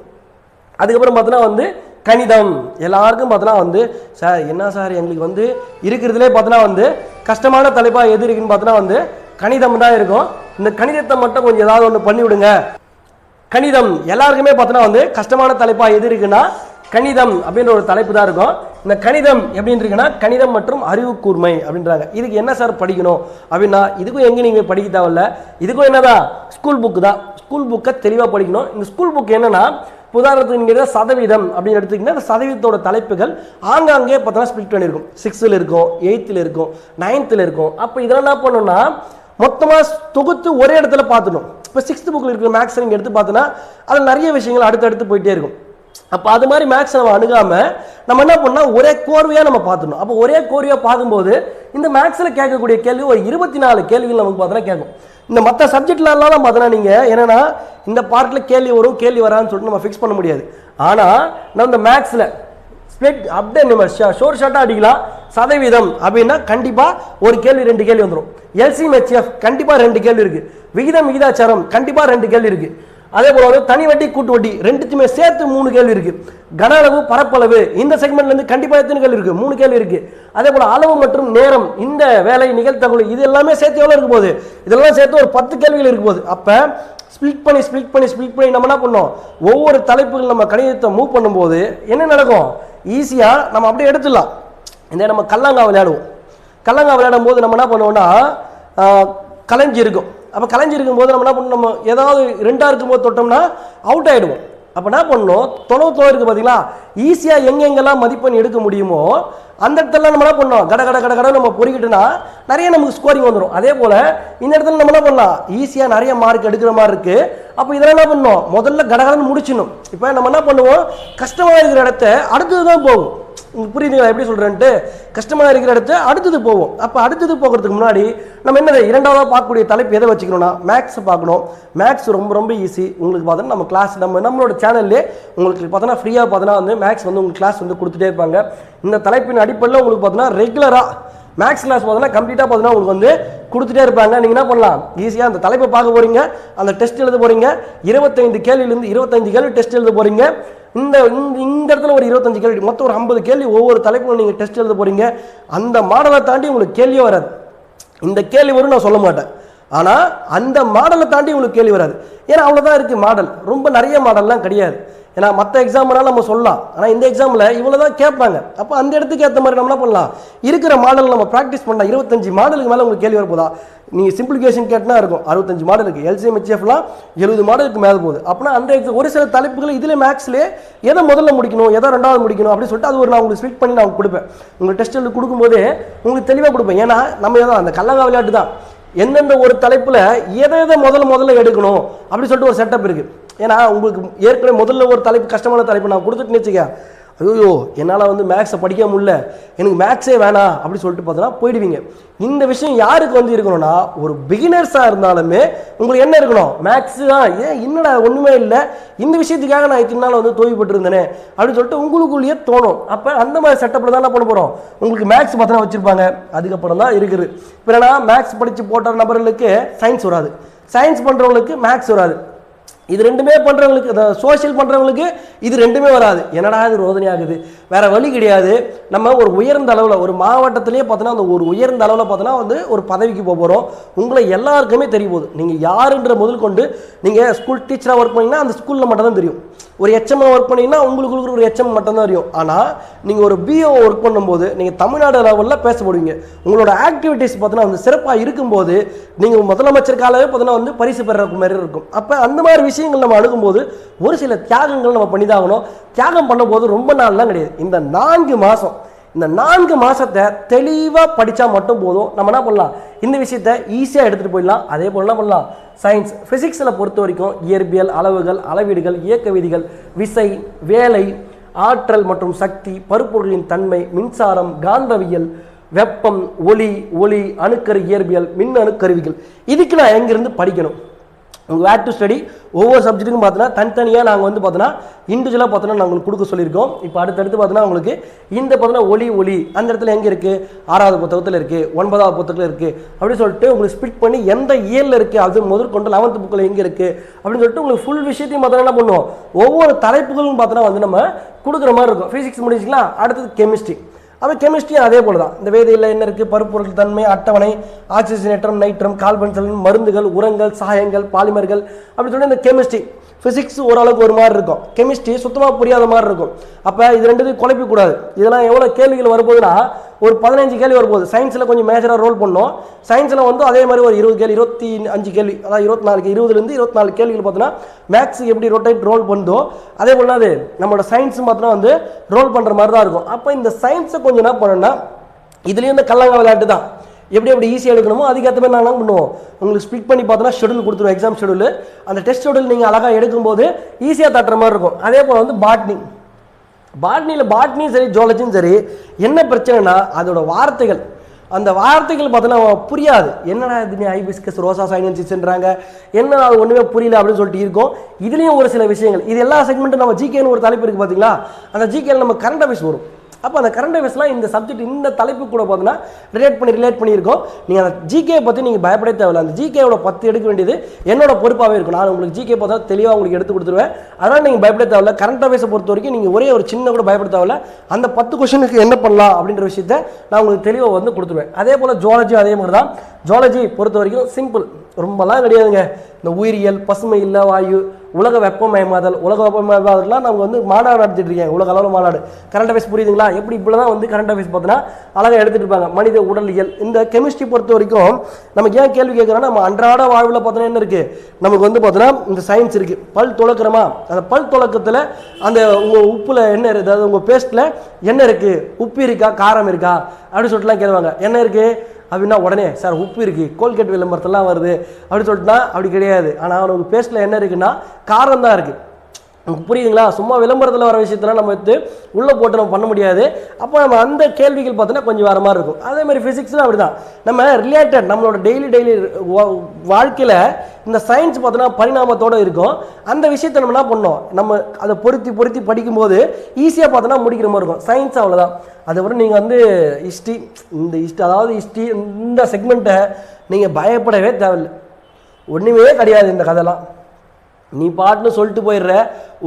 அதுக்கப்புறம் பார்த்தீங்கன்னா வந்து கணிதம் எல்லாருக்கும் பார்த்தோன்னா வந்து சார் என்ன சார் எங்களுக்கு வந்து இருக்கிறதுலே பார்த்தோன்னா வந்து கஷ்டமான தலைப்பாக எது இருக்குன்னு பார்த்தோன்னா வந்து கணிதம் தான் இருக்கும். இந்த கணிதத்தை மட்டும் கொஞ்சம் ஏதாவது ஒன்று பண்ணி விடுங்க. கணிதம் எல்லாருக்குமே பார்த்தோன்னா வந்து கஷ்டமான தலைப்பாக எது இருக்குன்னா கணிதம் அப்படின்ற ஒரு தலைப்பு தான் இருக்கும். இந்த கணிதம் எப்படின்னு இருக்குன்னா கணிதம் மற்றும் அறிவு கூர்மை அப்படின்றாங்க. இதுக்கு என்ன சார் படிக்கணும் அப்படின்னா இதுக்கும் எங்கே நீங்கள் படிக்க தேவையில்ல, இதுக்கும் என்னதான் ஸ்கூல் புக்கு தான். ஸ்கூல் புக்கை தெளிவாக படிக்கணும். இந்த ஸ்கூல் புக் என்னன்னா உதாரணத்துக்கு நீங்கள் சதவீதம் அப்படின்னு எடுத்துக்கிட்டீங்கன்னா அந்த சதவீதத்தோட தலைப்புகள் ஆங்காங்கே பார்த்தோன்னா ஸ்பிளிட் பண்ணியிருக்கும். 6ல் இருக்கும், 8ல் இருக்கும், 9ல் இருக்கும். அப்போ இதெல்லாம் என்ன பண்ணணும்னா மொத்தமாக தொகுத்து ஒரே இடத்துல பார்த்துணும். இப்போ 6th புக்கில் இருக்கிற மேக்ஸ் நீங்கள் எடுத்து பார்த்தோன்னா அதில் நிறைய விஷயங்கள் அடுத்தடுத்து போயிட்டே இருக்கும். அப்போ அது மாதிரி மேக்ஸ் நம்ம அணுகாமல் நம்ம என்ன பண்ணால் ஒரே கோர்வையாக நம்ம பார்த்துணும். அப்போ ஒரே கோர்வையாக பார்க்கும்போது இந்த மேக்ஸில் கேட்கக்கூடிய கேள்வி ஒரு 24 கேள்விகள் நமக்கு பார்த்தோன்னா கேட்கும். இந்த மற்ற சப்ஜெக்ட்லாம் பார்த்தோன்னா நீங்கள் என்னென்னா இந்த பார்ட்டில் கேள்வி வரும் கேள்வி வரான்னு சொல்லிட்டு நம்ம ஃபிக்ஸ் பண்ண முடியாது. ஆனால் நம்ம இந்த மேக்ஸில் ஸ்பிளிட் அப்படியே நம்ம ஷோர் ஷார்ட்டாக அடிக்கலாம். சதவீதம் அப்படின்னா கண்டிப்பாக ஒரு கேள்வி 2 கேள்வி வந்துடும். எல்சிஎம் ஹெச்எஃப் கண்டிப்பாக 2 கேள்வி இருக்குது. விகிதம் விகிதாச்சாரம் கண்டிப்பாக 2 கேள்வி இருக்குது. அதே போல வந்து தனி வட்டி கூட்டு வட்டி ரெண்டுத்துமே சேர்த்து 3 கேள்வி இருக்கு. கன அளவு பரப்பளவு இந்த செக்மெண்ட்ல இருந்து கண்டிப்பா எத்தனை கேள்வி இருக்கு, 3 கேள்வி இருக்கு. அதே போல அளவு மற்றும் நேரம் இந்த வேலை நிகழ்த்தகவல் இது எல்லாமே சேர்த்து எவ்வளவு இருக்கு போகுது, இதெல்லாம் சேர்த்து ஒரு 10 கேள்விகள் இருக்கு போகுது. அப்ப ஸ்பிளிட் பண்ணி நம்ம என்ன பண்ணோம், ஒவ்வொரு தலைப்புகள் நம்ம கணிதத்தை மூவ் பண்ணும்போது என்ன நடக்கும், ஈஸியா நம்ம அப்படியே எடுத்துடலாம். இந்த நம்ம கல்லங்கா விளையாடுவோம். கல்லங்கா விளையாடும் போது நம்ம என்ன பண்ணுவோம்னா கலைஞ்சி இருக்கும். அப்போ கலைஞ்சி இருக்கும்போது நம்ம என்ன பண்ணணும், நம்ம ஏதாவது 2ஆக இருக்கும்போது தொட்டோம்னா அவுட் ஆகிடுவோம். அப்போ என்ன பண்ணணும், தொலைவு இருக்குது பார்த்தீங்களா, ஈஸியாக எங்கெங்கெல்லாம் மதிப்பெண் எடுக்க முடியுமோ அந்த இடத்துல நம்ம என்ன பண்ணோம், கட நம்ம பொறிக்கிட்டோன்னா நிறைய நமக்கு ஸ்கோரிங் வந்துடும். அதே போல் இந்த இடத்துல நம்ம என்ன பண்ணலாம், ஈஸியாக நிறைய மார்க் எடுக்கிற மாதிரி இருக்குது. அப்போ இதெல்லாம் என்ன பண்ணணும், முதல்ல கடகடன்னு முடிச்சிடணும். இப்போ நம்ம என்ன பண்ணுவோம், கஷ்டமாக இருக்கிற இடத்த அடுத்தது தான் போகும். உங்களுக்கு புரியுதுங்களா எப்படி சொல்கிறேன்ட்டு, கஷ்டமாக இருக்கிற இடத்த அடுத்தது போவோம். அப்போ அடுத்தது போகிறதுக்கு முன்னாடி நம்ம என்ன இரண்டாவதாக பார்க்கக்கூடிய தலைப்பு எதை வச்சுக்கணும்னா மேக்ஸ் பார்க்கணும். மேக்ஸ் ரொம்ப ரொம்ப ஈஸி. உங்களுக்கு பார்த்தோன்னா நம்ம கிளாஸ் நம்மளோட சேனல்லே உங்களுக்கு பார்த்தோன்னா ஃப்ரீயாக பார்த்தோன்னா வந்து மேக்ஸ் வந்து உங்களுக்கு கிளாஸ் வந்து கொடுத்துட்டே இருப்பாங்க. இந்த தலைப்பின் அடிப்படையில் உங்களுக்கு பார்த்தோன்னா ரெகுலராக மேக்ஸ் கிளாஸ் பார்த்தோன்னா கம்ப்ளீட்டாக பார்த்தோன்னா உங்களுக்கு வந்து கொடுத்துட்டே இருப்பாங்க. நீங்கள் என்ன பண்ணலாம், ஈஸியாக அந்த தலைப்பை பார்க்க போகிறீங்க, அந்த டெஸ்ட் எழுத போகிறீங்க. 25 கேள்வியிலேருந்து 25 கேள்வி டெஸ்ட் எழுத போகிறீங்க. இந்த இடத்துல ஒரு 25 கேள்வி, மொத்தம் ஒரு 50 கேள்வி ஒவ்வொரு தலைப்பும் நீங்கள் டெஸ்ட் எழுத போகிறீங்க. அந்த மாடலை தாண்டி உங்களுக்கு கேள்வியே வராது. இந்த கேள்வி வரும் நான் சொல்ல மாட்டேன், ஆனால் அந்த மாடலை தாண்டி உங்களுக்கு கேள்வி வராது. ஏன்னா அவ்வளோதான் இருக்குது மாடல், ரொம்ப நிறைய மாடல்லாம் கிடையாது. ஏன்னா மற்ற எக்ஸாம்னாலும் நம்ம சொல்லலாம், ஆனால் இந்த எக்ஸாமில் இவ்வளோ தான் கேட்பாங்க. அப்போ அந்த இடத்துக்கு ஏற்ற மாதிரி நம்ம என்ன பண்ணலாம், இருக்கிற மாடல் நம்ம ப்ராக்டிஸ் பண்ணலாம். 25 மாடலுக்கு மேலே உங்களுக்கு கேள்வி வரப்போதா, நீங்கள் சிம்பிளிஃபிகேஷன் கேட்டால் இருக்கும் 65 மாடல் இருக்குது, எல்சிஎம் ஹெச்எஃப்லாம் 70 மாடலுக்கு மேலே போகுது. அப்படின்னா அந்த ஒரு சில தலைப்புகள் இதில் மேக்ஸ்லேயே எதை முதல்ல முடிக்கணும், எதை 2வது முடிக்கணும் அப்படின்னு சொல்லிட்டு அது ஒரு நான் உங்களுக்கு ஸ்பிளிட் பண்ணி நான் கொடுப்பேன். உங்களுக்கு டெஸ்ட் எழுதி கொடுக்கும்போதே உங்களுக்கு தெளிவாக கொடுப்பேன். ஏன்னா நம்ம ஏதோ அந்த கல்லங்கா விளையாட்டு தான், எந்தெந்த ஒரு தலைப்பில் எதை முதல்ல எடுக்கணும் அப்படின்னு சொல்லிட்டு ஒரு செட்டப் இருக்குது. ஏன்னா உங்களுக்கு ஏற்கனவே முதல்ல ஒரு தலைப்பு கஷ்டமான தலைப்பு நான் கொடுத்துட்டுன்னு வச்சுக்க, ஐயோ என்னால் வந்து மேக்ஸை படிக்க முடியல, எனக்கு மேக்ஸே வேணாம் அப்படின்னு சொல்லிட்டு பார்த்தோன்னா போயிடுவீங்க. இந்த விஷயம் யாருக்கு வந்து இருக்கணும்னா, ஒரு பிகினர்ஸாக இருந்தாலுமே உங்களுக்கு என்ன இருக்கணும், மேக்ஸ் தான். ஏன் என்னடா ஒன்றுமே இல்லை, இந்த விஷயத்துக்காக நான் இத்தனை நாள் வந்து தோய்வுபட்டு இருந்தேனே அப்படின்னு சொல்லிட்டு உங்களுக்குள்ளேயே தோணும். அப்போ அந்த மாதிரி செட்டப்பில் தான் என்ன பண்ண போகிறோம், உங்களுக்கு மேக்ஸ் பார்த்தோன்னா வச்சுருப்பாங்க. அதுக்கப்புறம் தான் இருக்குது. இப்போ என்னன்னா மேக்ஸ் படித்து போட்ட நபர்களுக்கு சயின்ஸ் வராது, சயின்ஸ் பண்ணுறவங்களுக்கு மேக்ஸ் வராது. இது ரெண்டுமே பண்ணுறவங்களுக்கு, சோஷியல் பண்ணுறவங்களுக்கு இது ரெண்டுமே வராது. என்னடா இது ரோதனை ஆகுது, வேற வழி கிடையாது. நம்ம ஒரு உயர்ந்த அளவில் ஒரு மாவட்டத்திலேயே பார்த்தோன்னா அந்த ஒரு உயர்ந்த அளவில் பார்த்தோன்னா வந்து ஒரு பதவிக்கு போகிறோம். உங்களை எல்லாருக்குமே தெரிய போகுது. நீங்கள் யாருன்ற முதல் கொண்டு நீங்கள் ஸ்கூல் டீச்சராக ஒர்க் பண்ணிங்கன்னா அந்த ஸ்கூலில் மட்டும் தான் தெரியும். ஒரு எச்எம்ஐ ஒர்க் பண்ணிங்கன்னா உங்களுக்கு ஒரு எச்எம் மட்டும் தான் தெரியும். ஆனால் நீங்கள் ஒரு பிஓ ஒர்க் பண்ணும்போது நீங்கள் தமிழ்நாடு லெவலில் பேசப்படுவீங்க. உங்களோட ஆக்டிவிட்டீஸ் பார்த்தோன்னா வந்து சிறப்பாக இருக்கும்போது நீங்கள் முதலமைச்சர் காலவே பார்த்தோன்னா வந்து பரிசு பெற மாதிரி இருக்கும். அப்போ அந்த மாதிரி விஷயங்கள் நம்ம அணுகும்போது ஒரு சில தியாகங்கள் நம்ம பண்ணி தான் ஆகணும். தியாகம் பண்ணும்போது ரொம்ப நாள்லாம் கிடையாது. இந்த 4 மாதம், இந்த 4 மாதத்தை தெளிவாக படித்தா மட்டும் போதும். நம்ம என்ன பண்ணலாம், இந்த விஷயத்தை ஈஸியாக எடுத்துகிட்டு போயிடலாம். அதே போல் என்ன பண்ணலாம், சயின்ஸ் ஃபிசிக்ஸில் பொறுத்த வரைக்கும் இயற்பியல், அளவுகள், அளவீடுகள், இயக்க விதிகள், விசை, வேலை, ஆற்றல் மற்றும் சக்தி, பருப்பொருளின் தன்மை, மின்சாரம், காந்தவியல், வெப்பம், ஒளி, அணுக்கரு இயற்பியல், மின் அணுக்கருவிகள், இதுக்கு நான் எங்கிருந்து படிக்கணும்? உங்கள் வேர் டு ஸ்டடி ஒவ்வொரு சப்ஜெக்ட்டுக்கும் பார்த்தோன்னா தனித்தனியாக நாங்கள் வந்து பார்த்தோன்னா இண்டிவிஜுவலாக பார்த்தோன்னா நாங்கள் உங்களுக்கு கொடுக்க சொல்லியிருக்கோம். இப்போ அடுத்தடுத்து பார்த்தோன்னா உங்களுக்கு இந்த பார்த்தோன்னா ஒளி அந்த இடத்துல எங்கே இருக்குது, 6வது புத்தகத்தில் இருக்குது, 9வது புத்தகத்தில் இருக்குது அப்படின்னு சொல்லிட்டு உங்களுக்கு ஸ்பிட் பண்ணி எந்த இயரில் இருக்குது அது முதற்கொண்டு 11th புக்கில் எங்கே இருக்குது அப்படின்னு சொல்லிட்டு உங்களுக்கு ஃபுல் விஷயத்தையும் பார்த்தோன்னா என்ன பண்ணுவோம், ஒவ்வொரு தலைப்புகளும் பார்த்தோன்னா வந்து நம்ம கொடுக்குற மாதிரி இருக்கும். ஃபிசிக்ஸ் முடிச்சிக்கலாம், அடுத்தது கெமிஸ்ட்ரி. அப்போ கெமிஸ்ட்ரியும் அதே போல் தான். இந்த வேதியில் என்ன இருக்குது, பருப்பொருள் தன்மை அட்டவணை, ஆக்சிஜனேற்றம், நைட்ரம், கார்பன், மருந்துகள், உரங்கள், சாயங்கள், பாலிமர்கள் அப்படி சொல்லி இந்த கெமிஸ்ட்ரி. ஃபிசிக்ஸ் ஓரளவுக்கு ஒரு மாதிரி இருக்கும், கெமிஸ்ட்ரி சுத்தமாக புரியாத மாதிரி இருக்கும். அப்போ இது ரெண்டுத்தையும் குழப்பிக்கூடாது. இதெல்லாம் எவ்வளோ கேள்விகள் வரப்போகுதுன்னா ஒரு 15 கேள்வி வரப்போகுது. சயின்ஸில் கொஞ்சம் மேஜராக ரோல் பண்ணோம். சயின்ஸில் வந்து அதே மாதிரி ஒரு 20 கேள்வி, 25 கேள்வி, அதாவது 20லேருந்து 24 கேள்விகள் பார்த்தோன்னா மேக்ஸ் எப்படி ரொட்டேட் ரோல் பண்ணுதோ அதே போல் அது நம்மளோட சயின்ஸும் பார்த்தோன்னா வந்து ரோல் பண்ணுற மாதிரி தான் இருக்கும். அப்போ இந்த சயின்ஸை கொஞ்சம் என்ன பண்ணணும்னா இதுலேயும் இந்த கல்லாங்க விளையாட்டு தான். எப்படி ஈஸியாக எடுக்கணுமோ அதுக்கேற்ற மாதிரி நாங்கள் பண்ணுவோம். உங்களுக்கு ஸ்பிட் பண்ணி பார்த்தோன்னா ஷெடியூல் கொடுத்துருவோம், எக்ஸாம் ஷெடியூல். அந்த டெஸ்ட் ஷெடியூல் நீங்கள் அழகாக எடுக்கும்போது ஈஸியாக தட்டுற மாதிரி இருக்கும். அதே போல் வந்து பாட்னியும் சரி ஜுவாலஜியும் சரி என்ன பிரச்சனைனா அதோட வார்த்தைகள், அந்த வார்த்தைகள் பார்த்தோன்னா புரியாது. என்னடா இது ஹைபிஸ்கஸ், ரோசா சைனன்சிஸ்ன்றாங்க, என்ன அது ஒன்றுமே புரியல அப்படின்னு சொல்லிட்டு இருக்கும். இதுலேயும் ஒரு சில விஷயங்கள், இது எல்லா செக்மெண்ட்டும் நம்ம ஜிகேன்னு ஒரு தலைப்பு இருக்குது பார்த்தீங்களா, அந்த ஜிகேல நம்ம கரண்ட் அஃபேர்ஸ் வரும். அப்போ அந்த கரண்ட் அஃபேர்ஸ்லாம் இந்த சப்ஜெக்ட் இந்த தலைப்பு கூட பார்த்தீங்கன்னா ரிலேட் பண்ணியிருக்கோம். நீங்கள் அந்த ஜிகே பற்றி நீங்கள் பயப்படவே தேவையில்லை. அந்த ஜிகேவோட 10 எடுக்க வேண்டியது என்னோட பொறுப்பாகவே இருக்கும். நான் உங்களுக்கு ஜிகே பார்த்தா தெளிவாக உங்களுக்கு எடுத்து கொடுத்துருவேன். அதனால் நீங்கள் பயப்பட தேவையில்லை. கரண்ட் அஃபேர்ஸை பொறுத்த வரைக்கும் நீங்கள் ஒரே ஒரு சின்ன கூட பயப்பட தேவையில்லை. அந்த 10 கொஸ்டினுக்கு என்ன பண்ணலாம் அப்படின்ற விஷயத்தை நான் உங்களுக்கு தெளிவாக வந்து கொடுத்துருவேன். அதே போல் ஜுவாலஜி அதே மாதிரி தான். ஜுவாலஜி பொறுத்த வரைக்கும் சிம்பிள், ரொம்பலாம் கிடையாதுங்க. இந்த உயிரியல், பசுமை இல்ல வாயு, உலக வெப்பமயமாதல்லாம் நம்ம வந்து மாநாடு நடத்திட்டு இருக்காங்க, உலக அளவில் மாநாடு. கரண்ட் அஃபேர்ஸ் புரியுதுங்களா? எப்படி இப்படி தான் வந்து கரண்ட் அஃபேர்ஸ் பார்த்தோன்னா அழகாக எடுத்துகிட்டு இருப்பாங்க. மனித உடலியல், இந்த கெமிஸ்ட்ரி பொறுத்த வரைக்கும் நமக்கு ஏன் கேள்வி கேட்குறோன்னா நம்ம அன்றாட வாழ்வில் பார்த்தோன்னா என்ன இருக்குது, நமக்கு வந்து பார்த்தோன்னா இந்த சயின்ஸ் இருக்குது. பல் துளக்குறோமா, அந்த பல் துளக்கத்தில் அந்த உங்கள் உப்பில் என்ன இருக்குது, அதாவது உங்கள் பேஸ்ட்டில் என்ன இருக்குது, உப்பு இருக்கா காரம் இருக்கா அப்படின்னு சொல்லிட்டுலாம் கேட்பாங்க. என்ன இருக்குது அப்படின்னா உடனே சார் உப்பு இருக்குது, கோல்கேட் விளம்பரத்தெல்லாம் வருது அப்படின்னு சொல்லிட்டுனா அப்படி கிடையாது. ஆனால் அவனுக்கு பேஸ்ட்டில் என்ன இருக்குன்னா காரம் தான் இருக்குது. உங்களுக்கு புரியுதுங்களா? சும்மா விளம்பரத்தில் வர விஷயத்தெல்லாம் நம்ம எடுத்து உள்ளே போட்டு நம்ம பண்ண முடியாது. அப்போ நம்ம அந்த கேள்விகள் பார்த்தோன்னா கொஞ்சம் வேறு மாதிரி இருக்கும். அதே மாதிரி ஃபிசிக்ஸ்லாம் அப்படி தான். நம்ம ரிலேட்டட் நம்மளோட டெய்லி வாழ்க்கையில் இந்த சயின்ஸ் பார்த்தோன்னா பரிணாமத்தோடு இருக்கும். அந்த விஷயத்தை நம்ம என்ன பண்ணோம், நம்ம அதை பொருத்தி படிக்கும்போது ஈஸியாக பார்த்தோன்னா முடிக்கிற மாதிரி இருக்கும். சயின்ஸ் அவ்வளோதான். அதுக்கப்புறம் நீங்கள் வந்து ஹிஸ்ட்ரி, அதாவது ஹிஸ்ட்ரி இந்த செக்மெண்ட்டை நீங்கள் பயப்படவே தேவையில்லை. ஒன்றுமே கிடையாது இந்த கதைலாம். நீ பாட்டுன்னு சொல்லிட்டு போயிடுற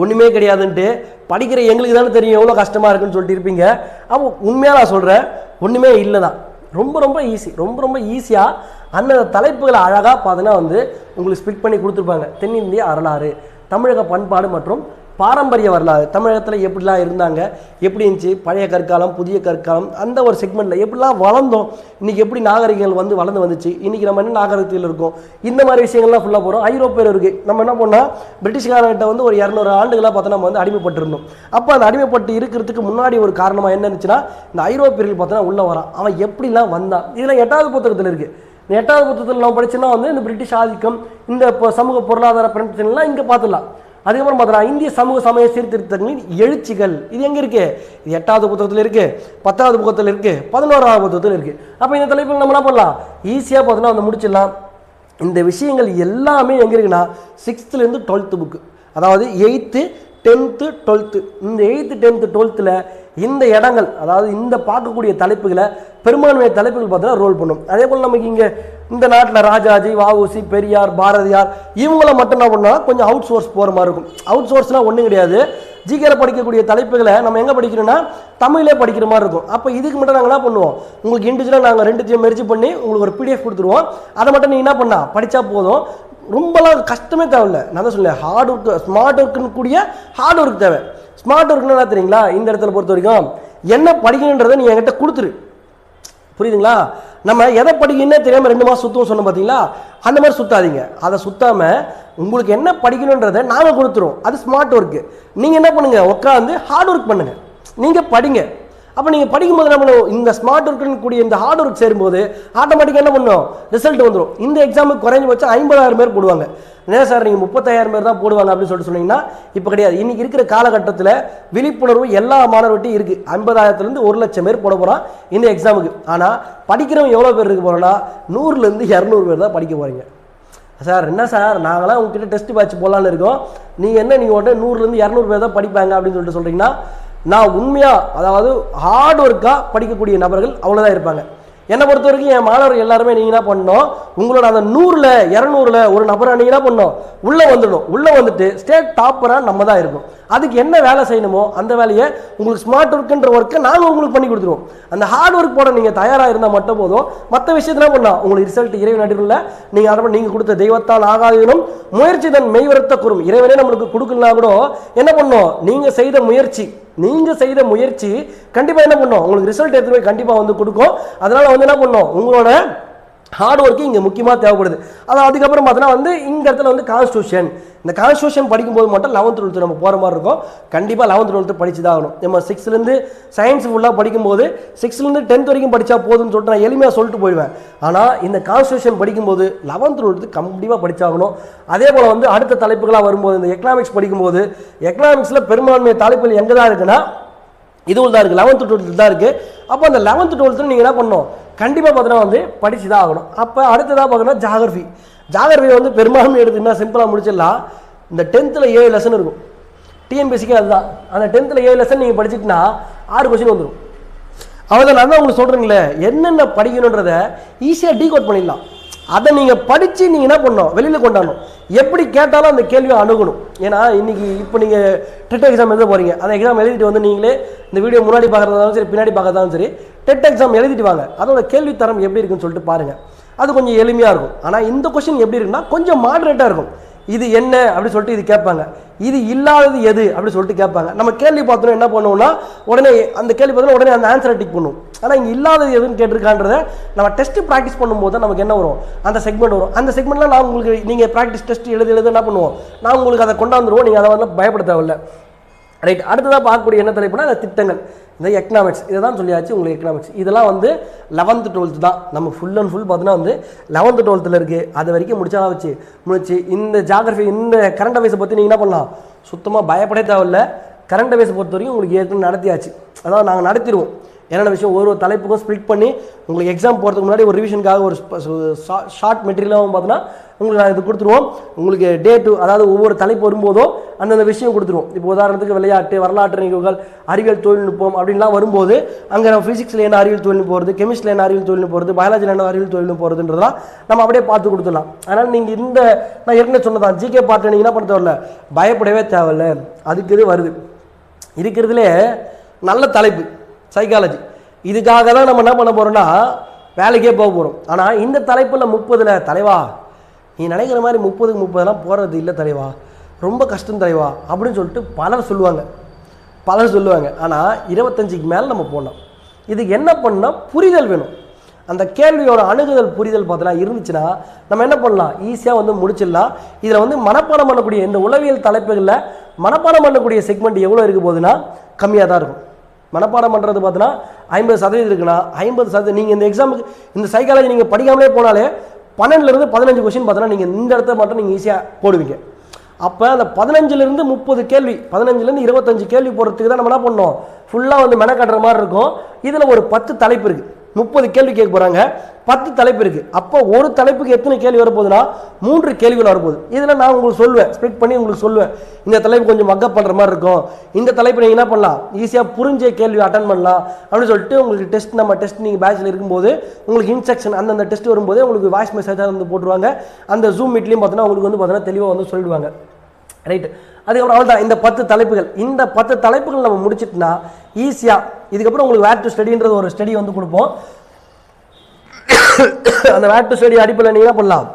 ஒன்றுமே கிடையாதுன்ட்டு, படிக்கிற எங்களுக்கு தானே தெரியும் எவ்வளோ கஷ்டமாக இருக்குன்னு சொல்லிட்டு இருப்பீங்க. அப்போ உண்மையாக நான் சொல்கிறேன், ஒன்றுமே இல்லை தான். ரொம்ப ஈஸி, ரொம்ப ஈஸியாக அந்த தலைப்புகளை அழகாக பார்த்தோன்னா வந்து உங்களுக்கு ஸ்பிட் பண்ணி கொடுத்துருப்பாங்க. தென்னிந்திய வரலாறு, தமிழக பண்பாடு மற்றும் பாரம்பரிய வரலாறு, தமிழகத்தில் எப்படிலாம் இருந்தாங்க, எப்படி இருந்துச்சு, பழைய கற்காலம் புதிய கற்காலம், அந்த ஒரு செக்மெண்ட்டில் எப்படிலாம் வளர்ந்தோம், இன்றைக்கி எப்படி நாகரிகங்கள் வந்து வளர்ந்து வந்துச்சு, இன்றைக்கி நம்ம என்ன நாகரிகத்தில் இருக்கோம், இந்த மாதிரி விஷயங்கள்லாம் ஃபுல்லாக போகிறோம். ஐரோப்பியர் இருக்குது. நம்ம என்ன பண்ணால் பிரிட்டிஷ்காரர்கிட்ட வந்து ஒரு 200 ஆண்டுகளாக பார்த்தா நம்ம வந்து அடிமைப்பட்டிருந்தோம். அப்போ அந்த அடிமைப்பட்டு இருக்கிறதுக்கு முன்னாடி ஒரு காரணமாக என்ன இருந்துச்சுன்னா இந்த ஐரோப்பியர்கள் பார்த்தோன்னா உள்ளே வரான். அவன் எப்படிலாம் வந்தான், இதெல்லாம் 8வது புத்தகத்தில் இருக்குது. இந்த 8வது புத்தகத்தில் நம்ம படிச்சோன்னா வந்து இந்த பிரிட்டிஷ் ஆதிக்கம், இந்த சமூக பொருளாதார பிரச்சனைலாம் இங்கே பார்த்துடலாம். அதுக்கப்புறம் பார்த்தா இந்திய சமூக சமய சீர்திருத்தங்களின் எழுச்சிகள், இது எங்கே இருக்குது, இது 8வது புத்தகத்தில் இருக்குது, 10வது புத்தகத்தில் இருக்குது, 11வது புத்தகத்தில் இருக்குது. அப்போ இந்த தலைப்பில் நம்ம என்ன பண்ணலாம், ஈஸியாக பார்த்தோன்னா வந்து முடிச்சிடலாம். இந்த விஷயங்கள் எல்லாமே எங்கே இருக்குன்னா 6th-12th புக்கு, அதாவது 8th 10th 12th. இந்த 8th 10th 12th இந்த இடங்கள், அதாவது இந்த பார்க்கக்கூடிய தலைப்புகளை பெரும்பான்மை தலைப்புகள் பார்த்தீங்கன்னா ரோல் பண்ணும். அதே போல் நமக்கு இங்கே இந்த நாட்டில் ராஜாஜி, வஉசி, பெரியார், பாரதியார் இவங்கள மட்டும் என்ன பண்ணால் கொஞ்சம் அவுட் சோர்ஸ் போகிற மாதிரி இருக்கும். அவுட் சோர்ஸ்லாம் ஒன்றும் கிடையாது. ஜிகேல படிக்கக்கூடிய தலைப்புகளை நம்ம எங்கே படிக்கிறோன்னா தமிழே படிக்கிற மாதிரி இருக்கும். அப்போ இதுக்கு மட்டும் நாங்கள் என்ன பண்ணுவோம், உங்களுக்கு இண்டிவிஜுவலாக நாங்கள் ரெண்டுத்தையும் மெர்ஜ் பண்ணி உங்களுக்கு ஒரு PDF கொடுத்துருவோம். அதை மட்டும் நீங்கள் என்ன பண்ணால் படித்தா போதும். ரொம்பலாம் கஷ்டமே தேவையில்லை. நான் தான் சொல்லேன், ஹார்ட் ஒர்க்கு ஸ்மார்ட் ஒர்க்குன்னு கூடிய ஹார்ட் ஒர்க் தேவை. ஸ்மார்ட் ஒர்க்னா என்ன தெரியுங்களா, இந்த இடத்துல பொறுத்த வரைக்கும் என்ன படிக்கணுன்றதை நீ என்கிட்ட கொடுத்துரு. புரியுதுங்களா? நம்ம எதை படிக்கணும்னே தெரியாமல் 2 மாதம் சுற்றுவோம் சொன்னோம் பார்த்தீங்களா, அந்த மாதிரி சுற்றாதீங்க. அதை சுற்றாமல் உங்களுக்கு என்ன படிக்கணுன்றதை நாங்கள் கொடுத்துருவோம். அது ஸ்மார்ட் ஒர்க்கு. நீங்கள் என்ன பண்ணுங்கள், உட்காந்து ஹார்ட் ஒர்க் பண்ணுங்கள், நீங்கள் படிங்க. அப்போ நீங்கள் படிக்கும்போது என்ன பண்ணுவோம், இந்த ஸ்மார்ட் ஒர்க்குன்னு கூடிய இந்த ஹார்ட் ஒர்க் சேரும்போது ஆட்டோமேட்டிக்காக என்ன பண்ணுவோம், ரிசல்ட் வந்துடும். இந்த எக்ஸாமுக்கு குறைஞ்சபட்சம் 50,000 பேர் போடுவாங்க. என்ன சார் நீங்கள் 30,000 பேர் தான் போடுவாங்க அப்படின்னு சொல்லிட்டு சொன்னீங்கன்னா இப்போ கிடையாது. இன்றைக்கி இருக்கிற காலகட்டத்தில் விழிப்புணர்வு எல்லா மாணவர்கிட்டையும் இருக்குது. 50,000லேருந்து 1,00,000 பேர் போட போகிறான் இந்த எக்ஸாமுக்கு. ஆனால் படிக்கிறவங்க எவ்வளோ பேர் இருக்க போகிறோன்னா 100லேருந்து 200 பேர் தான் படிக்க போகிறீங்க. சார் என்ன சார் நாங்களாம் உங்ககிட்ட டெஸ்ட் பேட்ச் போடலான்னு இருக்கோம், நீங்கள் உடனே 100லேருந்து 200 பேர் தான் படிப்பாங்க அப்படின்னு சொல்லிட்டு சொல்கிறீங்கன்னா, நான் உண்மையாக அதாவது ஹார்ட் ஒர்க்காக படிக்கக்கூடிய நபர்கள் அவ்வளோதான் இருப்பாங்க. என்னை பொறுத்த வரைக்கும் என் மாணவர்கள் எல்லாருமே நீங்கள் என்ன பண்ணணும், உங்களோட அந்த 100ல் 200ல் ஒரு நபரை நீங்கள் என்ன பண்ணணும், உள்ளே வந்துடணும். உள்ளே வந்துட்டு ஸ்டேட் டாப்பராக நம்ம தான் இருக்கும். அதுக்கு என்ன வேலை செய்யணுமோ அந்த வேலையை உங்களுக்கு ஸ்மார்ட் ஒர்க்குன்ற ஒர்க்கை நாங்கள் உங்களுக்கு பண்ணி கொடுத்துருவோம். அந்த ஹார்ட் ஒர்க் போட நீங்கள் தயாராக இருந்தால் மட்டும் போதும். மற்ற விஷயத்தில் பண்ணலாம் உங்களுக்கு ரிசல்ட் இறைவன் நடுவில் நீங்கள் அதை நீங்கள் கொடுத்த தெய்வத்தால் ஆகாதனும் முயற்சி தன் மெய்வரத்த கூறும். இறைவனே நம்மளுக்கு கொடுக்கலாம் கூட என்ன பண்ணோம், நீங்கள் செய்த முயற்சி கண்டிப்பாக என்ன பண்ணோம், உங்களுக்கு ரிசல்ட் எடுத்துகிட்டு போய் கண்டிப்பாக வந்து கொடுக்கும். அதனால் வந்து என்ன பண்ணோம், உங்களோட ஹார்ட் ஒர்க்கு இங்கே முக்கியமாக தேவைப்படுது. அதுக்கப்புறம் பார்த்தீங்கன்னா வந்து இந்த இடத்துல வந்து கான்ஸ்டியூஷன், இந்த கான்ஸ்டியூஷன் படிக்கும்போது மட்டும் 11th 12th நம்ம போகிற மாதிரி இருக்கும். கண்டிப்பாக 11th 12th படிச்சு தான் ஆகணும். நம்ம 6லேருந்து சயின்ஸ் ஃபுல்லாக படிக்கும்போது 6லேருந்து 10th வரைக்கும் படித்தா போதும்னு சொல்லிட்டு நான் எளிமையாக சொல்லிட்டு போயிடுவேன். ஆனால் இந்த கான்ஸ்டியூஷன் படிக்கும்போது 11th 12th கண்டிப்பாக படித்தாகணும். அதே போல் வந்து அடுத்த தலைப்புகளாக வரும்போது இந்த எக்கனாமிக்ஸ் படிக்கும்போது எக்கனாமிக்ஸில் பெரும்பான்மை தலைப்புகள் எங்கே தான் இருக்குன்னா இதுவும் தான் இருக்குது, 11th 12th தான் இருக்குது. அப்போ அந்த 11th 12th நீங்கள் என்ன பண்ணணும், கண்டிப்பாக பார்த்தீங்கன்னா வந்து படித்து தான் ஆகணும். அப்போ அடுத்ததாக பார்க்கணும் ஜாகிரஃபி வந்து பெரும்பான்மை எடுத்துன்னா சிம்பிளாக முடிச்சிடலாம். இந்த 10th 7 லெசன் இருக்கும். டிஎன்பிஎஸ்சிக்கு அதுதான். அந்த 10th 7 லெசன் நீங்கள் படிச்சுட்டுனா 6 கொஸ்டின் வந்துடும். அவ்வளோதான். நான் தான் உங்களுக்கு சொல்கிறீங்களே, என்னென்ன படிக்கணுன்றதை ஈஸியாக டீகோட் பண்ணிடலாம். அதை நீங்கள் படித்து நீங்கள் என்ன பண்ணணும், வெளியில் கொண்டாடணும். எப்படி கேட்டாலும் அந்த கேள்வியை அணுகணும். ஏன்னா இன்றைக்கி இப்போ நீங்கள் டெட் எக்ஸாம் எழுத போகிறீங்க. அந்த எக்ஸாம் எழுதிட்டு வந்து நீங்களே இந்த வீடியோ முன்னாடி பார்க்குறதாலும் சரி பின்னாடி பார்க்கறதாலும் சரி டெட் எக்ஸாம் எழுதிட்டு வாங்க. அதோட கேள்வி தரம் எப்படி இருக்குன்னு சொல்லிட்டு பாருங்கள். அது கொஞ்சம் எளிமையாக இருக்கும். ஆனால் இந்த கொஸ்டின் எப்படி இருக்குன்னா கொஞ்சம் மாடரேட்டாக இருக்கும். இது என்ன அப்படி சொல்லிட்டு இது கேட்பாங்க, இது இல்லாதது எது அப்படி சொல்லிட்டு கேட்பாங்க. நம்ம கேள்வி பார்த்தோன்னா என்ன பண்ணுவோம்னா உடனே அந்த கேள்வி பார்த்தோன்னா உடனே அந்த ஆன்சரை டிக் பண்ணுவோம். ஆனால் இங்கே இல்லாதது எதுன்னு கேட்டிருக்கான்றதை நம்ம டெஸ்ட் ப்ராக்டிஸ் பண்ணும்போது நமக்கு என்ன வரும், அந்த செக்மெண்ட் வரும். அந்த செக்மெண்ட்லாம் நான் உங்களுக்கு நீங்கள் ப்ராக்டிஸ் டெஸ்ட் எழுத என்ன பண்ணுவோம், நான் உங்களுக்கு அதை கொண்டாந்துருவோம். நீங்கள் அதை வந்து பயப்பட தேவையில்லை. ரைட். அடுத்ததாக பார்க்கக்கூடிய என்ன தலைப்புனா அந்த திட்டங்கள், இந்த எக்கனாமிக்ஸ் இதை தான் சொல்லியாச்சு. உங்களுக்கு எக்கனாமிக்ஸ் இதெல்லாம் வந்து 11th 12th தான். நம்ம ஃபுல் அண்ட் ஃபுல் பார்த்தீங்கன்னா வந்து 11th 12th இருக்குது. அது வரைக்கும் முடிச்சு இந்த ஜாகிரஃபி இந்த கரண்ட் அஃபேர்ஸை பற்றி நீங்கள் என்ன பண்ணலாம், சுத்தமாக பயப்படவே தேவையில்லை. கரண்ட் அஃபேர்ஸை பொறுத்த வரைக்கும் உங்களுக்கு ஏற்கனவே நடத்தியாச்சு. அதாவது நாங்கள் நடத்திடுவோம். என்னென்ன விஷயம் ஒரு தலைப்புக்கும் ஸ்ப்ளிட் பண்ணி உங்களுக்கு எக்ஸாம் போகிறதுக்கு முன்னாடி ஒரு ரிவிஷனுக்காக ஒரு ஷார்ட் மெட்டீரியலாகவும் பார்த்தோன்னா உங்களுக்கு நான் இது கொடுத்துருவோம். உங்களுக்கு டேட்டு அதாவது ஒவ்வொரு தலைப்பு வரும்போதும் அந்தந்த விஷயம் கொடுத்துருவோம். இப்போ உதாரணத்துக்கு விளையாட்டு, வரலாற்று நிகழ்வுகள், அறிவியல் தொழில்நுட்பம் அப்படின்லாம் வரும்போது அங்கே நம்ம ஃபிசிக்ஸில் என்ன அறிவியல் தொழில்நுட்பம் போகிறது, கெமிஸ்ட்ரியில் என்ன அறிவியல் தொழில்நுட்பம் போகிறது, பயாலஜியில் என்ன அறிவியல் தொழில்நுட்பம் போகிறதுன்றதெல்லாம் நம்ம அப்படியே பார்த்து கொடுத்துடலாம். அதனால் நீங்கள் இந்த நான் ஏற்கனவே சொன்னதான் ஜிகே பார்ட்டு நீங்கள் என்ன பண்ண தேவையில்ல, பயப்படவே தேவையில்லை. அதுக்கு இது வருது இருக்கிறதுலே நல்ல தலைப்பு சைக்காலஜி. இதுக்காக தான் நம்ம என்ன பண்ண போகிறோம்னா வேலைக்கே போக போகிறோம். ஆனால் இந்த தலைப்பில் 30ல் தலைவா நீ நினைக்கிற மாதிரி 30க்கு 30 போகிறது இல்லை தலைவா, ரொம்ப கஷ்டம் தலைவா அப்படின்னு சொல்லிட்டு பலர் சொல்லுவாங்க. ஆனால் 25க்கு மேலே நம்ம போடலாம். இதுக்கு என்ன பண்ணால் புரிதல் வேணும். அந்த கேள்வியோட அணுகுதல் புரிதல் பார்த்தோன்னா இருந்துச்சுன்னா நம்ம என்ன பண்ணலாம், ஈஸியாக வந்து முடிச்சிடலாம். இதில் வந்து மனப்பாடம் பண்ணக்கூடிய இந்த உளவியல் தலைப்புகளில் மனப்பாடம் பண்ணக்கூடிய செக்மெண்ட் எவ்வளோ இருக்க போகுதுன்னா கம்மியாக தான் இருக்கும். மனப்பாடம் பண்ணுறது பார்த்தீங்கன்னா 50% இருக்குன்னா 50% நீங்கள் இந்த எக்ஸாமுக்கு இந்த சைக்காலஜி நீங்கள் படிக்காமலே போனாலே 12லேருந்து 15 கொஸ்டின் பார்த்தோன்னா நீங்கள் இந்த இடத்த மட்டும் நீங்கள் ஈஸியாக போடுவீங்க. அப்போ அந்த 15லேருந்து 30 கேள்வி 15லேருந்து 25 கேள்வி போடுறதுக்கு தான் நம்ம என்ன பண்ணோம், ஃபுல்லாக வந்து மெனக்கட்டுற மாதிரி இருக்கும். இதில் ஒரு 10 தலைப்பு இருக்குது. 30 கேள்வி கேட்க போகிறாங்க. 10 தலைப்பு இருக்குது. அப்போ ஒரு தலைப்புக்கு எத்தனை கேள்வி வரப்போகுதுன்னா 3 கேள்விகள் வரப்போகுது. இதில் நான் உங்களுக்கு சொல்லுவேன், ஸ்ப்ளிட் பண்ணி உங்களுக்கு சொல்லுவேன், இந்த தலைப்பு கொஞ்சம் மக்கப் பண்ணுற மாதிரி இருக்கும், இந்த தலைப்பு நீங்கள் என்ன பண்ணலாம், ஈஸியாக புரிஞ்ச கேள்வி அட்டன் பண்ணலாம் அப்படின்னு சொல்லிட்டு உங்களுக்கு டெஸ்ட், நம்ம டெஸ்ட் நீங்கள் பேட்சில் இருக்கும்போது உங்களுக்கு இன்ஸ்ட்ரக்ஷன் அந்தந்த டெஸ்ட் வரும்போது உங்களுக்கு வாய்ஸ் மெசேஜாக வந்து போட்டுருவாங்க. அந்த ஜூம் மீட்லேயும் பார்த்தீங்கன்னா உங்களுக்கு வந்து பார்த்தீங்கன்னா தெளிவாக வந்து சொல்லிடுவாங்க. ரைட்டு. அதுக்கப்புறம் அவ்வளோதான் இந்த 10 தலைப்புகள். இந்த 10 தலைப்புகள் நம்ம முடிச்சிட்டுனா ஈஸியாக இதுக்கப்புறம் உங்களுக்கு வேர் டு ஸ்டடின்றது ஒரு ஸ்டடி வந்து கொடுப்போம். அந்த வேர் டு ஸ்டடி அடிப்படையில் நீங்கள் என்ன பண்ணலாம்,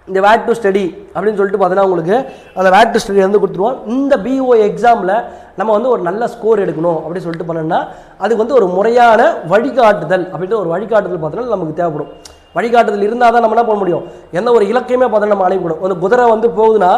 இந்த வேர் டு ஸ்டடி அப்படின்னு சொல்லிட்டு பார்த்தீங்கன்னா உங்களுக்கு அந்த வேர் டு ஸ்டடி வந்து கொடுத்துருவோம். இந்த பிஓ எக்ஸாமில் நம்ம வந்து ஒரு நல்ல ஸ்கோர் எடுக்கணும் அப்படின்னு சொல்லிட்டு பண்ணோம்னா அதுக்கு வந்து ஒரு முறையான வழிகாட்டுதல் அப்படின்ற ஒரு வழிகாட்டுதல் பார்த்தீங்கன்னா நமக்கு தேவைப்படும். வழிகாட்டுதல் இருந்தால் தான் நம்ம என்ன பண்ண முடியும், எந்த ஒரு இலக்கையுமே பார்த்தா நம்ம அடையப்படும். அந்த குதிரை வந்து போகுதுன்னா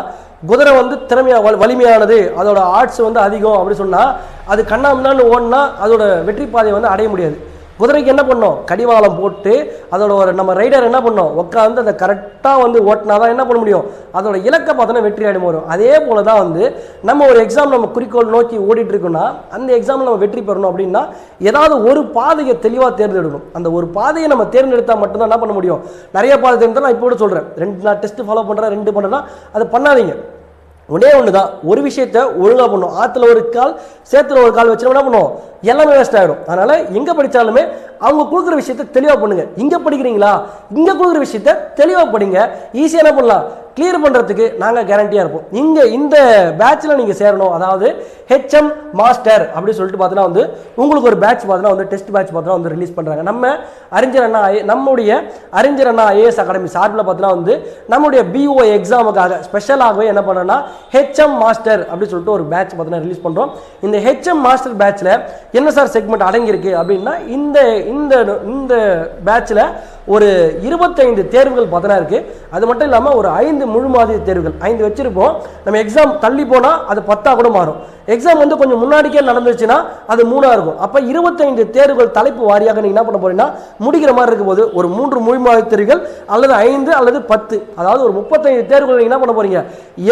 குதிரை வந்து திறமையாக வலிமையானது, அதோட ஆர்ட்ஸ் வந்து அதிகம் அப்படின்னு சொன்னால் அது கண்ணாமண்ணான்னு ஓடினா அதோட வெற்றி பாதையை வந்து அடைய முடியாது. குதிரைக்கு என்ன பண்ணோம், கடிவாளம் போட்டு அதோட ஒரு நம்ம ரைடர் என்ன பண்ணோம் உட்காந்து அதை கரெக்டாக வந்து ஓட்டினா தான் என்ன பண்ண முடியும், அதோட இலக்கை பார்த்தோன்னா வெற்றி அடைய வரும். அதே போல தான் வந்து நம்ம ஒரு எக்ஸாம் நம்ம குறிக்கோள் நோக்கி ஓடிட்டு இருக்கோம்னா அந்த எக்ஸாமில் நம்ம வெற்றி பெறணும் அப்படின்னா ஏதாவது ஒரு பாதையை தெளிவாக தேர்ந்தெடுக்கணும். அந்த ஒரு பாதையை நம்ம தேர்ந்தெடுத்தால் மட்டும்தான் என்ன பண்ண முடியும். நிறைய பாதை தேர்ந்தெடுத்தால் நான் இப்போ கூட சொல்கிறேன், 2 நான் டெஸ்ட் ஃபாலோ பண்ணுறேன் 2 பண்ணுறேன்னா அது பண்ணாதீங்க. ஒன்றே ஒன்று தான், ஒரு விஷயத்தை ஒழுங்காக பண்ணும். ஆற்றுல ஒரு கால் சேத்துல ஒரு கால் வச்சுனா என்ன பண்ணுவோம், எல்லாமே வேஸ்ட் ஆகிடும். அதனால் எங்கே படித்தாலுமே அவங்க கொடுக்குற விஷயத்தை தெளிவாக பண்ணுங்க. இங்கே படிக்கிறீங்களா, இங்கே கொடுக்குற விஷயத்த தெளிவாக படிங்க. ஈஸியாக என்ன பண்ணலாம், கிளியர் பண்ணுறதுக்கு நாங்கள் கேரண்டியாக இருப்போம். இங்கே இந்த பேட்சில் நீங்கள் சேரணும், அதாவது ஹெச்எம் மாஸ்டர் அப்படின்னு சொல்லிட்டு பார்த்தீங்கன்னா வந்து உங்களுக்கு ஒரு பேட்ச் பார்த்தீங்கன்னா வந்து டெஸ்ட் பேட்ச் பார்த்தீங்கன்னா வந்து ரிலீஸ் பண்ணுறாங்க. நம்ம அறிஞர் அண்ணா நம்முடைய அறிஞர் அண்ணா ஐஏஎஸ் அகாடமி சார்பில் பார்த்தீங்கன்னா வந்து நம்முடைய பிஓ எக்ஸாமுக்காக ஸ்பெஷலாகவே என்ன பண்ணுறோன்னா ஹெச்எம் மாஸ்டர் அப்படின்னு சொல்லிட்டு ஒரு பேட்ச் பார்த்தீங்கன்னா ரிலீஸ் பண்ணுறோம். இந்த ஹெச்எம் மாஸ்டர் பேட்சில் என்ன சார் செக்மெண்ட் அடங்கியிருக்கு அப்படின்னா இந்த இந்த இந்த பேட்சில் ஒரு 25 தேர்வுகள் பார்த்தீங்கன்னா இருக்குது. அது மட்டும் இல்லாமல் ஒரு 5 முழு மாதிரி தேர்வுகள் 5 வச்சிருப்போம். நம்ம எக்ஸாம் தள்ளி போனால் அது 10 கூட மாறும். எக்ஸாம் வந்து கொஞ்சம் முன்னாடிக்கே நடந்துச்சுன்னா அது 3 இருக்கும். அப்போ 25 தேர்வுகள் தலைப்பு வாரியாக நீங்கள் என்ன பண்ண போறீங்கன்னா முடிக்கிற மாதிரி இருக்கும்போது ஒரு 3 முழு மாதிரி தேர்வுகள் அல்லது 5 அல்லது 10, அதாவது ஒரு 35 தேர்வுகள் நீங்கள் என்ன பண்ண போறீங்க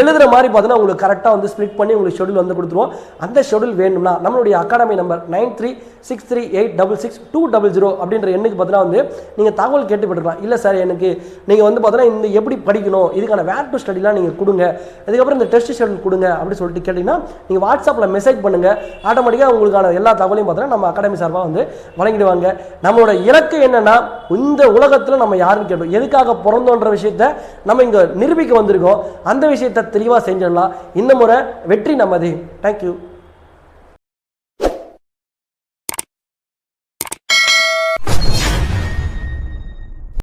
எழுதுற மாதிரி பார்த்தீங்கன்னா உங்களுக்கு கரெக்டாக வந்து ஸ்ப்ளிட் பண்ணி உங்களுக்கு ஷெடியூல் வந்து கொடுத்துருவோம். அந்த ஷெடியூல் வேணும்னா நம்மளுடைய அகாடமி நம்பர் 93638200 அப்படின்ற எண்ணுக்கு பார்த்தீங்கன்னா வந்து நீங்கள் தகவல் கேட்டுப்பட்டுருக்கலாம். இல்லை சார் எனக்கு நீங்கள் வந்து பார்த்தீங்கன்னா இந்த எப்படி படிக்கணும் இதுக்கான வேர் டு ஸ்டடிலாம் நீங்கள் கொடுங்க, அதுக்கப்புறம் இந்த டெஸ்ட் ஷெடியூல் கொடுங்க அப்படின்னு சொல்லிட்டு கேட்டிங்கன்னா நீங்கள் வாட்ஸ்அப்பில் மெசேஜ் பண்ணுங்கள். ஆட்டோமேட்டிக்காக உங்களுக்கான எல்லா தகவலையும் பார்த்தீங்கன்னா நம்ம அகாடமி சார்பாக வந்து வழங்கிடுவாங்க. நம்மளோட இலக்கு என்னன்னா இந்த உலகத்தில் நம்ம யாருன்னு கேட்டோம், எதுக்காக பிறந்தோன்ற விஷயத்த நம்ம இங்கே நிரூபிக்க வந்திருக்கோம். அந்த விஷயத்தை தெளிவாக செஞ்சிடலாம். இந்த முறை வெற்றி நமது. தேங்க்யூ.